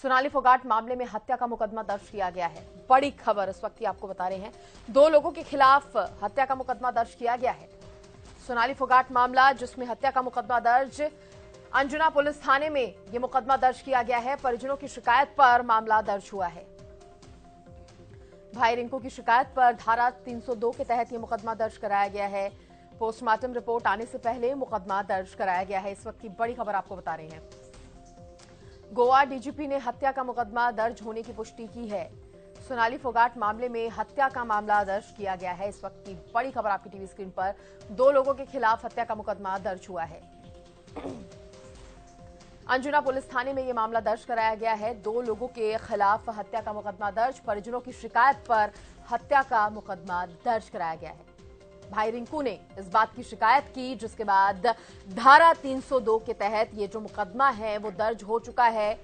सोनाली फोगाट मामले में हत्या का मुकदमा दर्ज किया गया है। बड़ी खबर इस वक्त की आपको बता रहे हैं, 2 लोगों के खिलाफ हत्या का मुकदमा दर्ज किया गया है। सोनाली फोगाट मामला जिसमें हत्या का मुकदमा दर्ज, अंजुना पुलिस थाने में यह मुकदमा दर्ज किया गया है। परिजनों की शिकायत पर मामला दर्ज हुआ है। भाई रिंकू की शिकायत पर धारा 302 के तहत यह मुकदमा दर्ज कराया गया है। पोस्टमार्टम रिपोर्ट आने से पहले मुकदमा दर्ज कराया गया है। इस वक्त की बड़ी खबर आपको बता रहे हैं, गोवा डीजीपी ने हत्या का मुकदमा दर्ज होने की पुष्टि की है। सोनाली फोगाट मामले में हत्या का मामला दर्ज किया गया है। इस वक्त की बड़ी खबर आपकी टीवी स्क्रीन पर, 2 लोगों के खिलाफ हत्या का मुकदमा दर्ज हुआ है। अंजुना पुलिस थाने में यह मामला दर्ज कराया गया है। 2 लोगों के खिलाफ हत्या का मुकदमा दर्ज, परिजनों की शिकायत पर हत्या का मुकदमा दर्ज कराया गया है। भाई रिंकू ने इस बात की शिकायत की, जिसके बाद धारा 302 के तहत ये जो मुकदमा है वो दर्ज हो चुका है।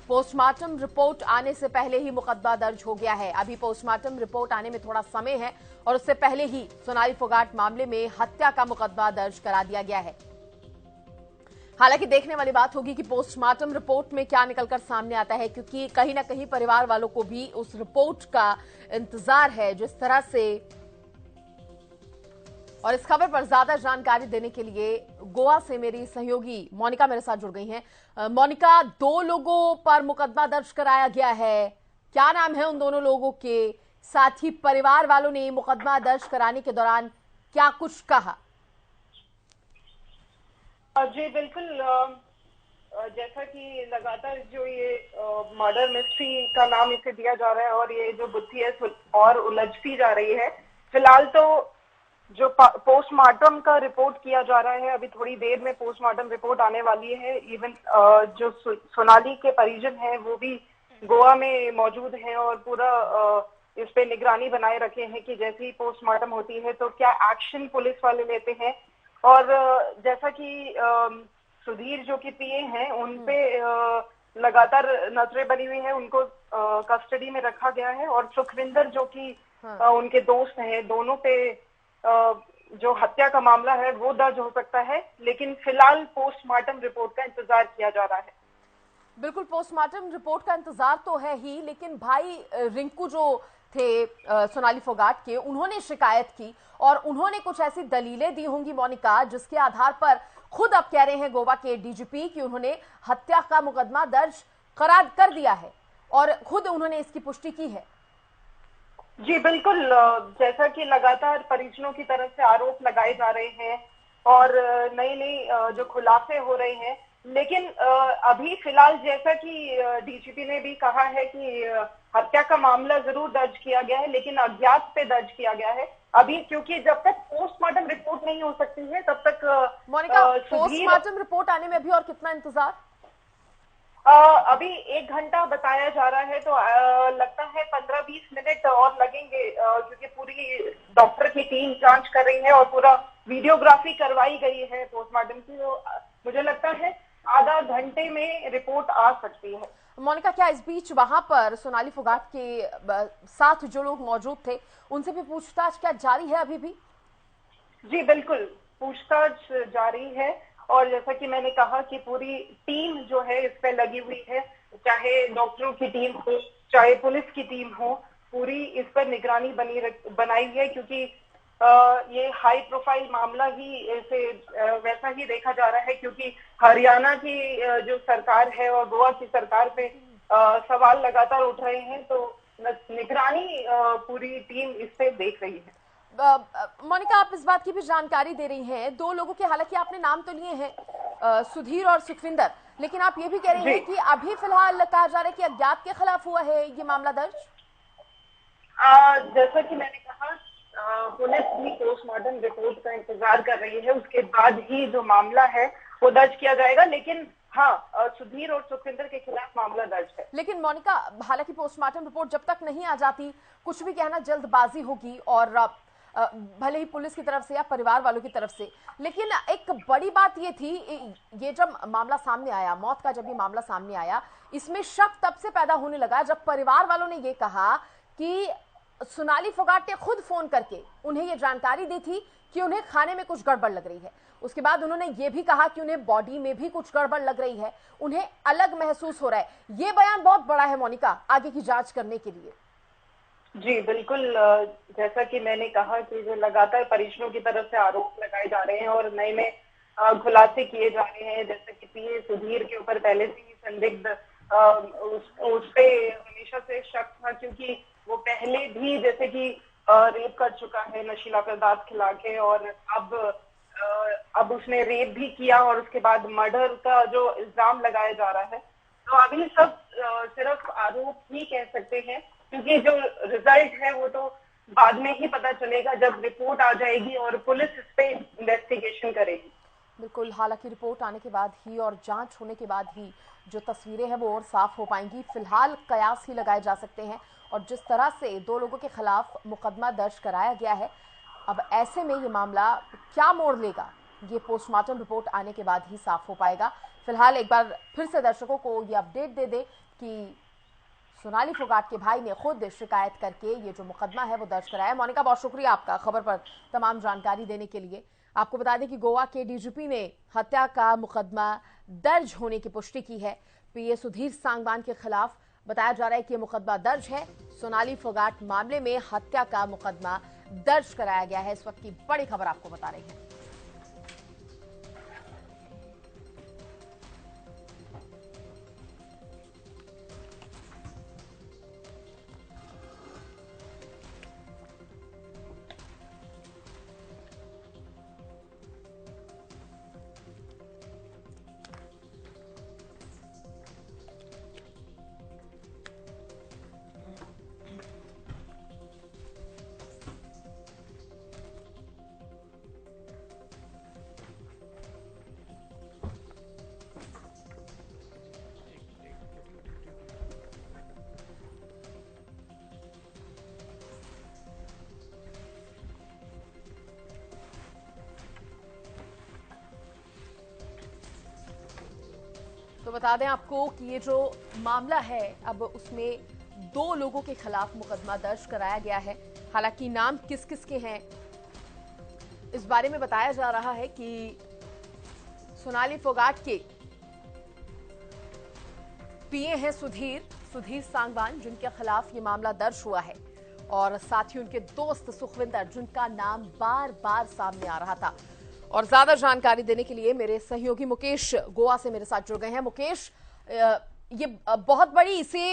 पोस्टमार्टम रिपोर्ट आने से पहले ही मुकदमा दर्ज हो गया है। अभी पोस्टमार्टम रिपोर्ट आने में थोड़ा समय है और उससे पहले ही सोनाली फोगाट मामले में हत्या का मुकदमा दर्ज करा दिया गया है। हालांकि देखने वाली बात होगी कि पोस्टमार्टम रिपोर्ट में क्या निकलकर सामने आता है, क्योंकि कहीं ना कहीं परिवार वालों को भी उस रिपोर्ट का इंतजार है। जिस तरह से, और इस खबर पर ज्यादा जानकारी देने के लिए गोवा से मेरी सहयोगी मोनिका मेरे साथ जुड़ गई हैं। मोनिका, 2 लोगों पर मुकदमा दर्ज कराया गया है, क्या नाम है उन दोनों लोगों के? साथ ही परिवार वालों ने मुकदमा दर्ज कराने के दौरान क्या कुछ कहा? जी बिल्कुल, जैसा कि लगातार जो ये मर्डर मिस्ट्री का नाम इसे दिया जा रहा है और ये जो गुत्थी है और उलझती जा रही है। फिलहाल तो जो पोस्टमार्टम का रिपोर्ट किया जा रहा है, अभी थोड़ी देर में पोस्टमार्टम रिपोर्ट आने वाली है। इवन जो सोनाली के परिजन हैं वो भी गोवा में मौजूद हैं और पूरा इस पे निगरानी बनाए रखे हैं कि जैसे ही पोस्टमार्टम होती है तो क्या एक्शन पुलिस वाले लेते हैं। और जैसा कि सुधीर जो कि पीए हैं उन पे लगातार नजरें बनी हुई है, उनको कस्टडी में रखा गया है। और सुखविंदर जो कि उनके दोस्त हैं, दोनों पे जो हत्या का मामला है वो दर्ज हो सकता है। लेकिन फिलहाल पोस्टमार्टम रिपोर्ट का इंतजार किया जा रहा है। बिल्कुल, पोस्टमार्टम रिपोर्ट का इंतजार तो है ही, लेकिन भाई रिंकू जो थे सोनाली फोगाट के, उन्होंने शिकायत की और उन्होंने कुछ ऐसी दलीलें दी होंगी मोनिका, जिसके आधार पर खुद अब कह रहे हैं गोवा के डीजीपी कि उन्होंने हत्या का मुकदमा दर्ज करार कर दिया है और खुद उन्होंने इसकी पुष्टि की है। जी बिल्कुल, जैसा कि लगातार परिजनों की तरफ से आरोप लगाए जा रहे हैं और नई नई जो खुलासे हो रहे हैं, लेकिन अभी फिलहाल जैसा कि डीजीपी ने भी कहा है कि हत्या का मामला जरूर दर्ज किया गया है, लेकिन अज्ञात पे दर्ज किया गया है अभी, क्योंकि जब तक पोस्टमार्टम रिपोर्ट नहीं हो सकती है तब तक मोनिका, पोस्टमार्टम रिपोर्ट आने में अभी और कितना इंतजार? अभी 1 घंटा बताया जा रहा है, तो लगता है 15-20 मिनट और लगेंगे, क्योंकि पूरी डॉक्टर की टीम जांच कर रही है और पूरा वीडियोग्राफी करवाई गई है पोस्टमार्टम की। तो मुझे लगता है आधा घंटे में रिपोर्ट आ सकती है। मोनिका, क्या इस बीच वहां पर सोनाली फोगाट के साथ जो लोग मौजूद थे उनसे भी पूछताछ क्या जारी है अभी भी? जी बिल्कुल, पूछताछ जारी है और जैसा कि मैंने कहा कि पूरी टीम जो है इस पे लगी हुई है, चाहे डॉक्टरों की टीम हो चाहे पुलिस की टीम हो, पूरी इस पर निगरानी बनाई है, क्योंकि ये हाई प्रोफाइल मामला ही ऐसे वैसा ही देखा जा रहा है, क्योंकि हरियाणा की जो सरकार है और गोवा की सरकार पे सवाल लगातार उठ रहे हैं, तो निगरानी पूरी टीम इस पे देख रही है। मोनिका, आप इस बात की भी जानकारी दे रही हैं, 2 लोगों के, हालांकि आपने नाम तो लिए हैं सुधीर और सुखविंदर, लेकिन आप ये भी कह रही हैं कि अभी फिलहाल कहा जा रहा है कि अज्ञात के खिलाफ हुआ है ये मामला दर्ज। जैसा कि मैंने कहा, पुलिस भी पोस्टमार्टम रिपोर्ट का इंतजार कर रही है, उसके बाद ही जो मामला है वो दर्ज किया जाएगा। लेकिन हाँ, सुधीर और सुखविंदर के खिलाफ मामला दर्ज है। लेकिन मोनिका, हालांकि पोस्टमार्टम रिपोर्ट जब तक नहीं आ जाती, कुछ भी कहना जल्दबाजी होगी, और भले ही पुलिस की तरफ से या परिवार वालों की तरफ से। लेकिन एक बड़ी बात ये थी, ये जब मामला सामने आया, मौत का जब ये मामला सामने आया, इसमें शक तब से पैदा होने लगा जब परिवार वालों ने ये कहा कि सोनाली फोगाट ने खुद फोन करके उन्हें ये जानकारी दी थी कि उन्हें खाने में कुछ गड़बड़ लग रही है। उसके बाद उन्होंने ये भी कहा कि उन्हें बॉडी में भी कुछ गड़बड़ लग रही है, उन्हें अलग महसूस हो रहा है। ये बयान बहुत बड़ा है मोनिका, आगे की जांच करने के लिए। जी बिल्कुल, जैसा कि मैंने कहा कि जो लगातार परिजनों की तरफ से आरोप लगाए जा रहे हैं और नए में खुलासे किए जा रहे हैं, जैसे कि पीए सुधीर के ऊपर पहले से ही संदिग्ध उस पे हमेशा से शक था, क्योंकि वो पहले भी जैसे कि रेप कर चुका है नशीला पदार्थ खिला के, और अब उसने रेप भी किया और उसके बाद मर्डर का जो इल्जाम लगाया जा रहा है। तो अभी सब सिर्फ आरोप ही कह सकते हैं, क्योंकि जो रिजल्ट है वो तो बाद में ही पता चलेगा जब रिपोर्ट आ जाएगी और पुलिस इस पे इन्वेस्टिगेशन करेगी। बिल्कुल, हालांकि रिपोर्ट आने के बाद ही और जांच होने के बाद ही जो तस्वीरें हैं वो और साफ हो पाएंगी। फिलहाल कयास ही लगाए जा सकते हैं, और जिस तरह से 2 लोगों के खिलाफ मुकदमा दर्ज कराया गया है, अब ऐसे में ये मामला क्या मोड़ लेगा, ये पोस्टमार्टम रिपोर्ट आने के बाद ही साफ हो पाएगा। फिलहाल एक बार फिर से दर्शकों को ये अपडेट दे दे कि सोनाली फोगाट के भाई ने खुद शिकायत करके ये जो मुकदमा है वो दर्ज कराया। मोनिका, बहुत शुक्रिया आपका खबर पर तमाम जानकारी देने के लिए। आपको बता दें कि गोवा के डीजीपी ने हत्या का मुकदमा दर्ज होने की पुष्टि की है। पीए सुधीर सांगवान के खिलाफ बताया जा रहा है कि यह मुकदमा दर्ज है। सोनाली फोगाट मामले में हत्या का मुकदमा दर्ज कराया गया है। इस वक्त की बड़ी खबर आपको बता रहे हैं। तो बता दें आपको कि ये जो मामला है, अब उसमें 2 लोगों के खिलाफ मुकदमा दर्ज कराया गया है। हालांकि नाम किस किस के हैं इस बारे में बताया जा रहा है कि सोनाली फोगाट के पीए हैं सुधीर सांगवान, जिनके खिलाफ ये मामला दर्ज हुआ है, और साथ ही उनके दोस्त सुखविंदर, जिनका नाम बार बार सामने आ रहा था। और ज्यादा जानकारी देने के लिए मेरे सहयोगी मुकेश गोवा से मेरे साथ जुड़ गए हैं। मुकेश, ये बहुत बड़ी, इसे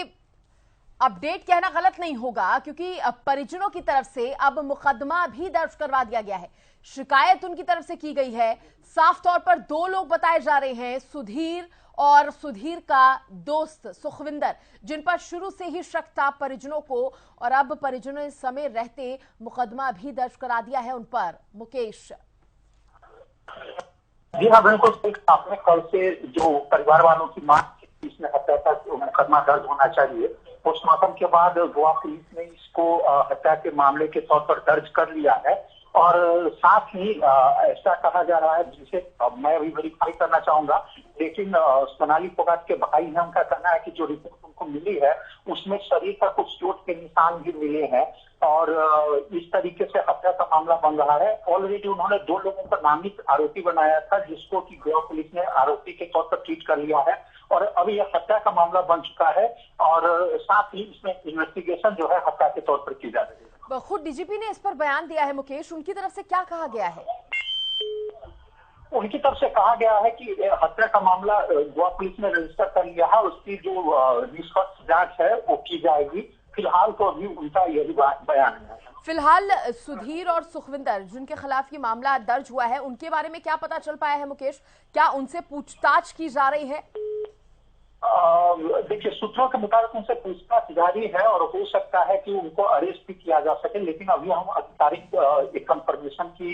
अपडेट कहना गलत नहीं होगा, क्योंकि परिजनों की तरफ से अब मुकदमा भी दर्ज करवा दिया गया है। शिकायत उनकी तरफ से की गई है। साफ तौर पर 2 लोग बताए जा रहे हैं, सुधीर और सुधीर का दोस्त सुखविंदर, जिन पर शुरू से ही शक था परिजनों को, और अब परिजनों ने समय रहते मुकदमा भी दर्ज करा दिया है उन पर। मुकेश। जी हाँ, बिल्कुल सही कहा आपने। कल से जो परिवार वालों की मांग थी, इसमें हत्या का मुकदमा दर्ज होना चाहिए। पोस्टमार्टम के बाद गोवा पुलिस ने इसको हत्या के मामले के तौर पर दर्ज कर लिया है, और साथ ही ऐसा कहा जा रहा है, जिसे मैं अभी वेरीफाई करना चाहूंगा, लेकिन सोनाली फोगाट के भाई हैं, उनका कहना है कि जो रिपोर्ट उनको मिली है उसमें शरीर पर कुछ चोट के निशान भी मिले हैं, और इस तरीके से हत्या का मामला बन रहा है। ऑलरेडी उन्होंने 2 लोगों को नामित आरोपी बनाया था, जिसको कि गोवा पुलिस ने आरोपी के तौर पर ट्रीट कर लिया है, और अभी यह हत्या का मामला बन चुका है, और साथ ही इसमें इन्वेस्टिगेशन जो है हत्या के तौर पर की जा रही है। खुद डीजीपी ने इस पर बयान दिया है। मुकेश, उनकी तरफ से क्या कहा गया है? उनकी तरफ से कहा गया है कि हत्या का मामला गोवा पुलिस ने रजिस्टर कर लिया है, उसकी जो निष्पक्ष जांच है वो की जाएगी। फिलहाल तो अभी उनका यही बयान है। फिलहाल सुधीर और सुखविंदर, जिनके खिलाफ ये मामला दर्ज हुआ है, उनके बारे में क्या पता चल पाया है मुकेश? क्या उनसे पूछताछ की जा रही है? देखिए, सूत्रों के मुताबिक उनसे पूछताछ जारी है, और हो सकता है कि उनको अरेस्ट भी किया जा सके, लेकिन अभी हम आधिकारिक एक कंफर्मेशन की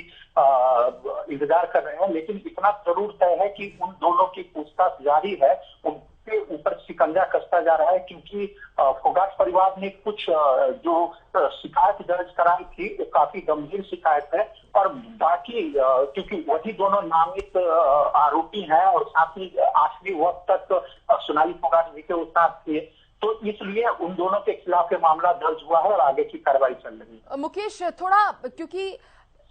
इंतजार कर रहे हैं। लेकिन इतना जरूर तय है कि उन दोनों की पूछताछ जारी है, उनके ऊपर शिकंजा कसता जा रहा है, क्योंकि फोगाट परिवार ने कुछ जो शिकायत दर्ज कराई थी वो काफी गंभीर शिकायत है, और बाकी क्योंकि वही दोनों नामित आरोपी हैं, और साथ ही आखिरी वक्त तक सोनाली फोगाट जी के साथ थे, तो इसलिए उन दोनों के खिलाफ ये मामला दर्ज हुआ है और आगे की कार्रवाई चल रही है। मुकेश, थोड़ा, क्योंकि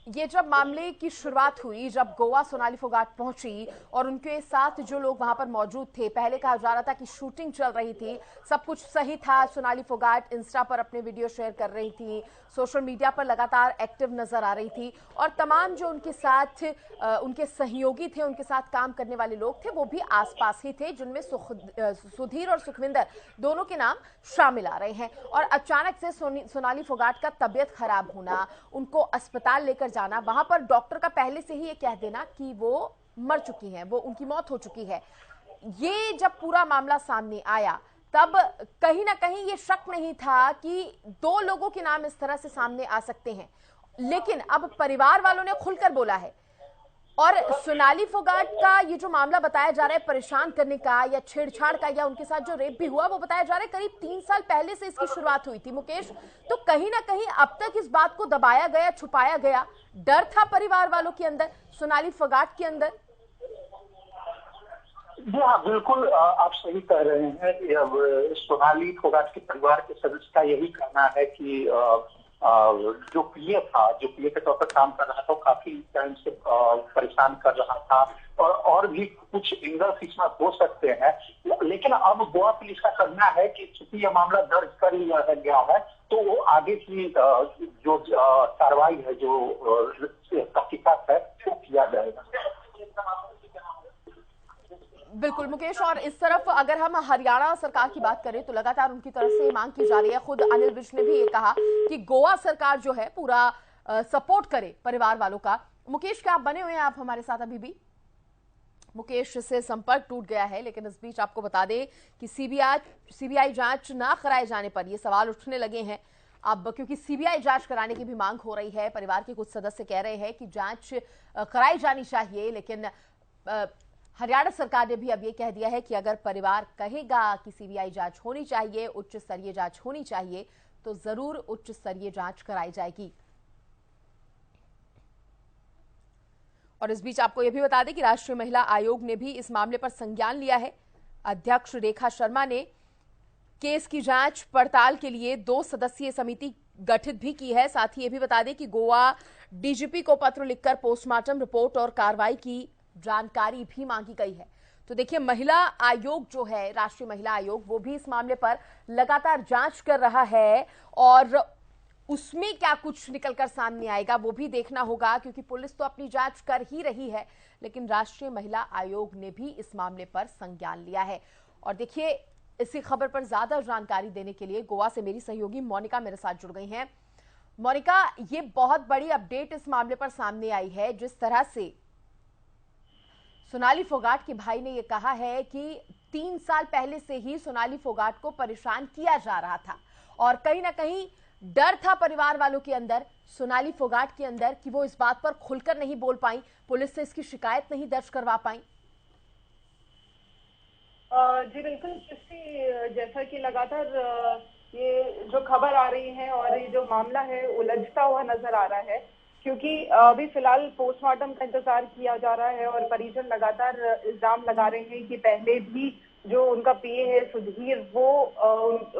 ये जब मामले की शुरुआत हुई, जब गोवा सोनाली फोगाट पहुंची और उनके साथ जो लोग वहां पर मौजूद थे, पहले कहा जा रहा था कि शूटिंग चल रही थी, सब कुछ सही था। सोनाली फोगाट इंस्टा पर अपने वीडियो शेयर कर रही थी, सोशल मीडिया पर लगातार एक्टिव नजर आ रही थी और तमाम जो उनके साथ उनके सहयोगी थे, उनके साथ काम करने वाले लोग थे, वो भी आसपास ही थे, जिनमें सुधीर और सुखविंदर दोनों के नाम शामिल आ रहे हैं। और अचानक से सोनाली फोगाट का तबियत खराब होना, उनको अस्पताल लेकर जाना, वहां पर डॉक्टर का पहले से ही ये कह देना कि वो मर चुकी हैं, वो उनकी मौत हो चुकी है। ये जब पूरा मामला सामने आया तब कहीं ना कहीं ये शक नहीं था कि दो लोगों के नाम इस तरह से सामने आ सकते हैं, लेकिन अब परिवार वालों ने खुलकर बोला है। और सोनाली फोगाट का ये जो मामला बताया जा रहा है परेशान करने का या छेड़छाड़ का या उनके साथ जो रेप भी हुआ, वो बताया जा रहा है करीब 3 साल पहले से इसकी शुरुआत हुई थी मुकेश। तो कहीं ना कहीं अब तक इस बात को दबाया गया, छुपाया गया, डर था परिवार वालों के अंदर, सोनाली फोगाट के अंदर। जी हाँ, बिल्कुल आप सही कह रहे हैं। सोनाली फोगाट के परिवार के सदस्य का यही कहना है कि जो पीए था, जो पीए के तौर पर काम कर रहा था, वो काफी टाइम से परेशान कर रहा था और भी कुछ एंगल्स इसमें हो सकते हैं। लेकिन अब गोवा पुलिस का कहना है कि चूंकि यह मामला दर्ज कर लिया गया है, तो वो आगे की जो कार्रवाई है, जो तहकीकात है, वो किया जाएगा। बिल्कुल मुकेश, और इस तरफ अगर हम हरियाणा सरकार की बात करें तो लगातार उनकी तरफ से मांग की जा रही है। खुद अनिल विज ने भी ये कहा कि गोवा सरकार जो है पूरा सपोर्ट करे परिवार वालों का। मुकेश, क्या आप बने हुए हैं आप हमारे साथ अभी भी? मुकेश से संपर्क टूट गया है, लेकिन इस बीच आपको बता दें कि सीबीआई जांच ना कराए जाने पर ये सवाल उठने लगे हैं अब, क्योंकि सीबीआई जांच कराने की भी मांग हो रही है। परिवार के कुछ सदस्य कह रहे हैं कि जांच कराई जानी चाहिए, लेकिन हरियाणा सरकार ने भी अब ये कह दिया है कि अगर परिवार कहेगा कि सीबीआई जांच होनी चाहिए, उच्च स्तरीय जांच होनी चाहिए, तो जरूर उच्च स्तरीय जांच कराई जाएगी। और इस बीच आपको यह भी बता दें कि राष्ट्रीय महिला आयोग ने भी इस मामले पर संज्ञान लिया है। अध्यक्ष रेखा शर्मा ने केस की जांच पड़ताल के लिए 2 सदस्यीय समिति गठित भी की है। साथ ही ये भी बता दें कि गोवा डीजीपी को पत्र लिखकर पोस्टमार्टम रिपोर्ट और कार्रवाई की जानकारी भी मांगी गई है। तो देखिए, महिला आयोग जो है, राष्ट्रीय महिला आयोग, वो भी इस मामले पर लगातार जांच कर रहा है और उसमें क्या कुछ निकलकर सामने आएगा वो भी देखना होगा, क्योंकि पुलिस तो अपनी जांच कर ही रही है, लेकिन राष्ट्रीय महिला आयोग ने भी इस मामले पर संज्ञान लिया है। और देखिए, इसी खबर पर ज्यादा जानकारी देने के लिए गोवा से मेरी सहयोगी मोनिका मेरे साथ जुड़ गई हैं। मोनिका, ये बहुत बड़ी अपडेट इस मामले पर सामने आई है। जिस तरह से सोनाली फोगाट के भाई ने यह कहा है कि 3 साल पहले से ही सोनाली फोगाट को परेशान किया जा रहा था और कहीं ना कहीं डर था परिवार वालों के अंदर, सोनाली फोगाट के अंदर, कि वो इस बात पर खुलकर नहीं बोल पाई, पुलिस से इसकी शिकायत नहीं दर्ज करवा पाई। जी बिल्कुल, जैसा कि लगातार ये जो खबर आ रही है और ये जो मामला है उलझता हुआ नजर आ रहा है, क्योंकि अभी फिलहाल पोस्टमार्टम का इंतजार किया जा रहा है और परिजन लगातार इल्जाम लगा रहे हैं कि पहले भी जो उनका पीए है सुधीर, वो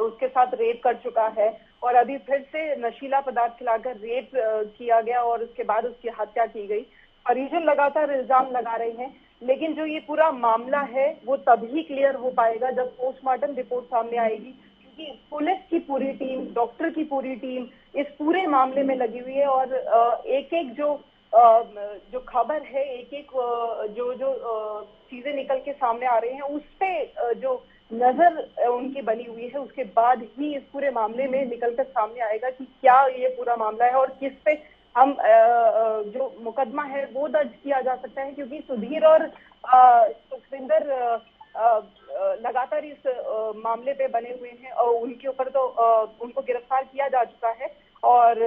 उसके साथ रेप कर चुका है और अभी फिर से नशीला पदार्थ खिलाकर रेप किया गया और उसके बाद उसकी हत्या की गई। परिजन लगातार इल्जाम लगा रहे हैं, लेकिन जो ये पूरा मामला है वो तभी क्लियर हो पाएगा जब पोस्टमार्टम रिपोर्ट सामने आएगी, क्योंकि पुलिस की पूरी टीम, डॉक्टर की पूरी टीम इस पूरे मामले में लगी हुई है और एक एक जो खबर है, एक एक जो चीजें निकल के सामने आ रही हैं, उस पे जो नजर उनकी बनी हुई है, उसके बाद ही इस पूरे मामले में निकलकर सामने आएगा कि क्या ये पूरा मामला है और किस पे हम जो मुकदमा है वो दर्ज किया जा सकता है, क्योंकि सुधीर और सुखविंदर लगातार इस मामले पे बने हुए हैं और उनके ऊपर तो उनको गिरफ्तार किया जा चुका है और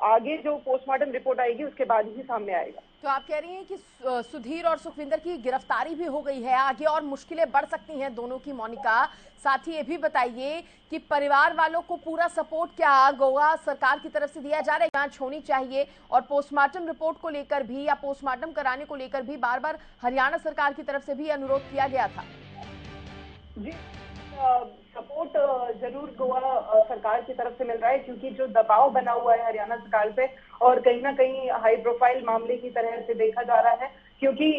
आगे जो पोस्टमार्टम रिपोर्ट आएगी उसके बाद ही सामने आएगा। तो आप कह रही हैं कि सुधीर और सुखविंदर की गिरफ्तारी भी हो गई है, आगे और मुश्किलें बढ़ सकती हैं दोनों की। मोनिका, साथ ही ये भी बताइए कि परिवार वालों को पूरा सपोर्ट क्या गोवा सरकार की तरफ से दिया जा रहा है? जांच होनी चाहिए और पोस्टमार्टम रिपोर्ट को लेकर भी या पोस्टमार्टम कराने को लेकर भी बार बार हरियाणा सरकार की तरफ से भी अनुरोध किया गया था। जी, सपोर्ट जरूर गोवा सरकार सरकार की तरफ से मिल रहा है, क्योंकि जो दबाव बना हुआ है हरियाणा सरकार पे और कहीं ना कहीं हाई प्रोफाइल मामले की तरह से देखा जा रहा है, क्योंकि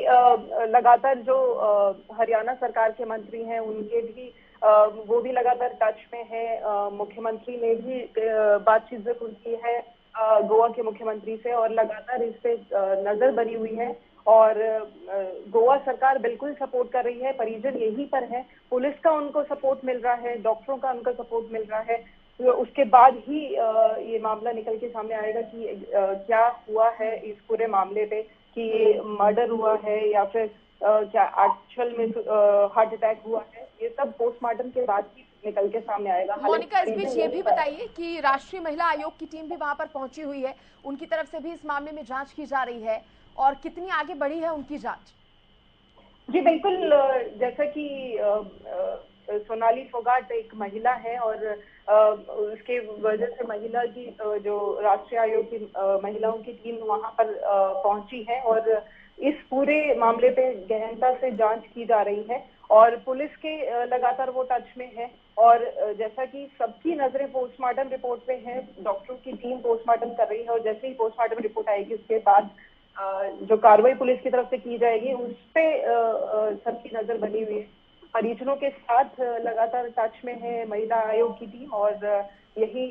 लगातार जो हरियाणा सरकार के मंत्री हैं उनके भी वो भी लगातार टच में है। मुख्यमंत्री ने भी बातचीत जरूर की है गोवा के मुख्यमंत्री से और लगातार इस पे नजर बनी हुई है और गोवा सरकार बिल्कुल सपोर्ट कर रही है। परिजन यहीं पर है, पुलिस का उनको सपोर्ट मिल रहा है, डॉक्टरों का उनको सपोर्ट मिल रहा है। तो उसके बाद ही ये मामला निकल के सामने आएगा कि क्या हुआ है इस पूरे मामले पे, कि ये मर्डर हुआ है या फिर क्या एक्चुअल में हार्ट अटैक हुआ है। ये सब पोस्टमार्टम के बाद ही निकल के सामने आएगा। मोनिका, इस बीच ये भी बताइए कि राष्ट्रीय महिला आयोग की टीम भी वहां पर पहुंची हुई है, उनकी तरफ से भी इस मामले में जांच की जा रही है और कितनी आगे बढ़ी है उनकी जांच? जी बिल्कुल, जैसा कि सोनाली फोगाट एक महिला है और उसके वजह से महिला की जो राष्ट्रीय आयोग की महिलाओं की टीम वहां पर पहुंची है और इस पूरे मामले पे गहनता से जांच की जा रही है और पुलिस के लगातार वो टच में है और जैसा कि सबकी नजरें पोस्टमार्टम रिपोर्ट पे है, डॉक्टरों की टीम पोस्टमार्टम कर रही है और जैसे ही पोस्टमार्टम रिपोर्ट आएगी उसके बाद जो कार्रवाई पुलिस की तरफ से की जाएगी उस पे सबकी नजर बनी हुई है। परिजनों के साथ लगातार टच में है महिला आयोग की टीम और यही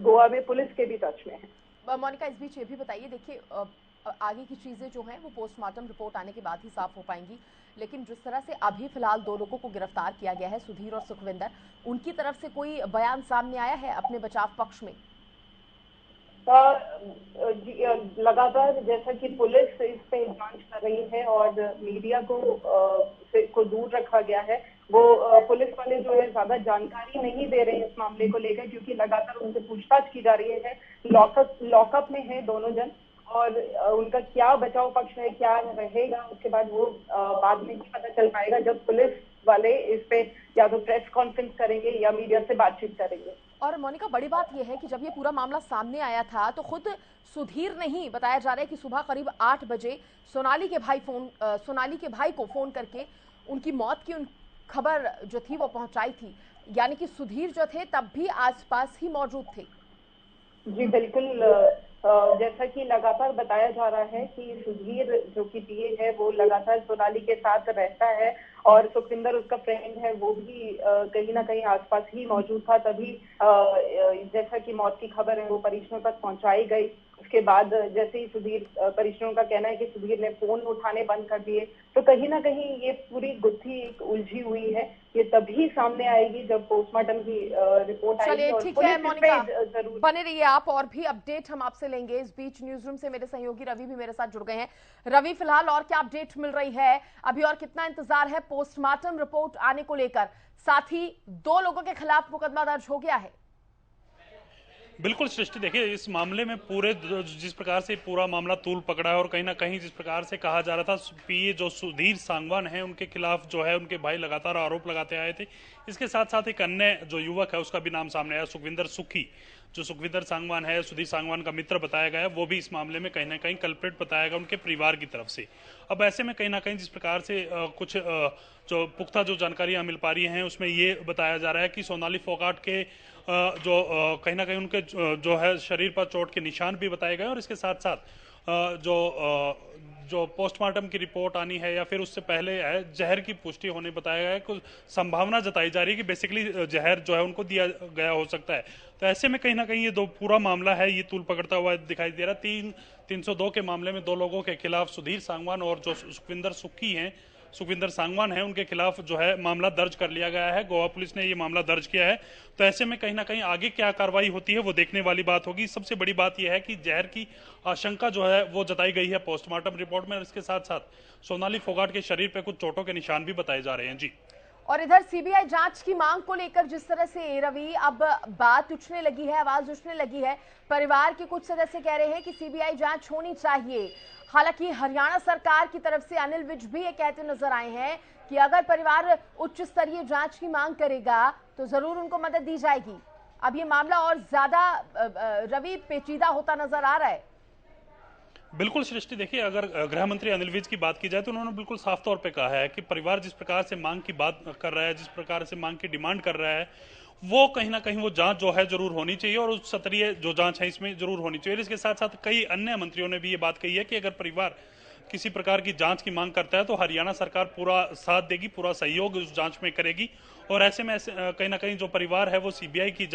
गोवा में पुलिस के भी टच में है। मोनिका, इस बीच ये भी बताइए, देखिए आगे की चीजें जो हैं वो पोस्टमार्टम रिपोर्ट आने के बाद ही साफ हो पाएंगी, लेकिन जिस तरह से अभी फिलहाल दो लोगों को गिरफ्तार किया गया है, सुधीर और सुखविंदर, उनकी तरफ से कोई बयान सामने आया है अपने बचाव पक्ष में? लगातार जैसा कि पुलिस इस पे जांच कर रही है और मीडिया को दूर रखा गया है, वो पुलिस वाले जो है ज्यादा जानकारी नहीं दे रहे हैं इस मामले को लेकर, क्योंकि लगातार उनसे पूछताछ की जा रही है। लॉकअप में है दोनों जन और उनका क्या बचाव पक्ष है, क्या रहेगा, उसके बाद वो बाद में ही पता चल पाएगा जब पुलिस वाले इस पे या तो प्रेस कॉन्फ्रेंस करेंगे या मीडिया से बातचीत करेंगे। और मोनिका, बड़ी बात यह है कि जब ये पूरा मामला सामने आया था तो खुद सुधीर ने ही बताया जा रहा है कि सुबह करीब 8 बजे सोनाली के भाई को फोन करके उनकी मौत की खबर जो थी वो पहुंचाई थी, यानी कि सुधीर जो थे तब भी आसपास ही मौजूद थे। जी बिल्कुल, जैसा कि लगातार बताया जा रहा है कि सुधीर जो कि पीए है वो लगातार सोनाली के साथ रहता है और सुखविंदर उसका फ्रेंड है, वो भी कहीं ना कहीं आसपास ही मौजूद था। तभी जैसा कि मौत की खबर है वो परिजनों तक पहुंचाई गई। उसके बाद जैसे ही सुधीर, परिजनों का कहना है कि सुधीर ने फोन उठाने बंद कर दिए, तो कहीं ना कहीं ये पूरी गुत्थी एक उलझी हुई है। ये तभी सामने आएगी जब पोस्टमार्टम की रिपोर्ट आएगी। चलिए ठीक है मोनिका, बने रहिए आप, और भी अपडेट हम आपसे लेंगे। इस बीच न्यूज रूम से मेरे सहयोगी रवि भी मेरे साथ जुड़ गए हैं। रवि, फिलहाल और क्या अपडेट मिल रही है अभी और कितना इंतजार है पोस्टमार्टम रिपोर्ट आने को लेकर? साथ ही 2 लोगों के खिलाफ मुकदमा दर्ज हो गया है। बिल्कुल सृष्टि, देखिए इस मामले में पूरे जिस प्रकार से पूरा मामला तूल पकड़ा है और कहीं ना कहीं जिस प्रकार से कहा जा रहा था पीए जो सुधीर सांगवान है उनके खिलाफ जो है उनके भाई लगातार आरोप लगाते आए थे। इसके साथ साथ एक अन्य जो युवक है उसका भी नाम सामने आया, सुखविंदर सुखी, जो सुखविंदर सांगवान है सुधीर सांगवान का मित्र बताया गया है, वो भी इस मामले में कहीं ना कहीं कल्प्रिट बताया गया उनके परिवार की तरफ से। अब ऐसे में कहीं ना कहीं जिस प्रकार से कुछ जो पुख्ता जो जानकारियां मिल पा रही हैं उसमें ये बताया जा रहा है कि सोनाली फोगाट के जो कहीं ना कहीं उनके जो है शरीर पर चोट के निशान भी बताए गए और इसके साथ साथ जो पोस्टमार्टम की रिपोर्ट आनी है या फिर उससे पहले है जहर की पुष्टि होने बताया गया है। कुछ संभावना जताई जा रही है कि बेसिकली जहर जो है उनको दिया गया हो सकता है। तो ऐसे में कहीं ना कहीं ये पूरा मामला है ये तूल पकड़ता हुआ दिखाई दे रहा है। 302 के मामले में 2 लोगों के खिलाफ सुधीर सांगवान और जो सुखविंदर सांगवान है उनके खिलाफ जो है मामला दर्ज कर लिया गया है। गोवा पुलिस ने ये मामला दर्ज किया है। तो ऐसे में कहीं ना कहीं आगे क्या कार्रवाई होती है वो देखने वाली बात होगी। सबसे बड़ी बात यह है कि जहर की आशंका जो है वो जताई गई है पोस्टमार्टम रिपोर्ट में और इसके साथ साथ सोनाली फोगाट के शरीर पर कुछ चोटों के निशान भी बताए जा रहे हैं। जी, और इधर सीबीआई जांच की मांग को लेकर जिस तरह से रवि अब बात उठने लगी है, आवाज उठने लगी है, परिवार के कुछ सदस्य कह रहे हैं कि सीबीआई जांच होनी चाहिए। हालांकि हरियाणा सरकार की तरफ से अनिल विज भी ये कहते नजर आए हैं कि अगर परिवार उच्च स्तरीय जांच की मांग करेगा तो जरूर उनको मदद दी जाएगी। अब ये मामला और ज्यादा रवि पेचीदा होता नजर आ रहा है। बिल्कुल सृष्टि, देखिए अगर गृह मंत्री अनिल विज की बात की जाए तो उन्होंने बिल्कुल साफ तौर पे कहा है कि परिवार जिस प्रकार से मांग की बात कर रहा है, जिस प्रकार से मांग की डिमांड कर रहा है, वो कहीं ना कहीं वो जांच जो है जरूर होनी चाहिए और उस स्तरीय जो जांच है इसमें जरूर होनी चाहिए। इसके साथ साथ कई अन्य मंत्रियों ने भी ये बात कही है कि अगर परिवार किसी प्रकार की जांच की मांग करता है तो हरियाणा सरकार पूरा साथ देगी, पूरा सहयोग उस जांच में करेगी। और ऐसे में कहीं ना कहीं जो परिवार है वो सीबीआई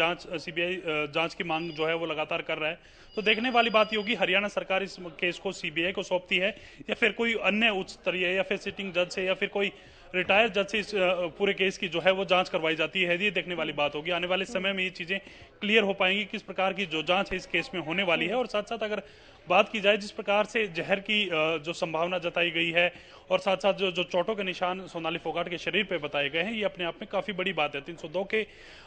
जांच की मांग जो है वो लगातार कर रहा है। तो देखने वाली बात ये होगी हरियाणा सरकार इस केस को सीबीआई को सौंपती है या फिर कोई अन्य उच्च स्तरीय या फिर सिटिंग जज से या फिर कोई रिटायर्ड जज से इस पूरे केस की जो है वो जांच करवाई जाती है। ये देखने वाली बात होगी। आने वाले समय में ये चीजें क्लियर हो पाएंगी किस प्रकार की जो जांच है इस केस में होने वाली है। और साथ साथ अगर बात की जाए जिस प्रकार से जहर की जो संभावना जताई गई है और साथ साथ जो चोटों के निशान सोनाली फोगाट के शरीर पे बताए गए हैं, ये अपने आप में काफी बड़ी बात है। 302 के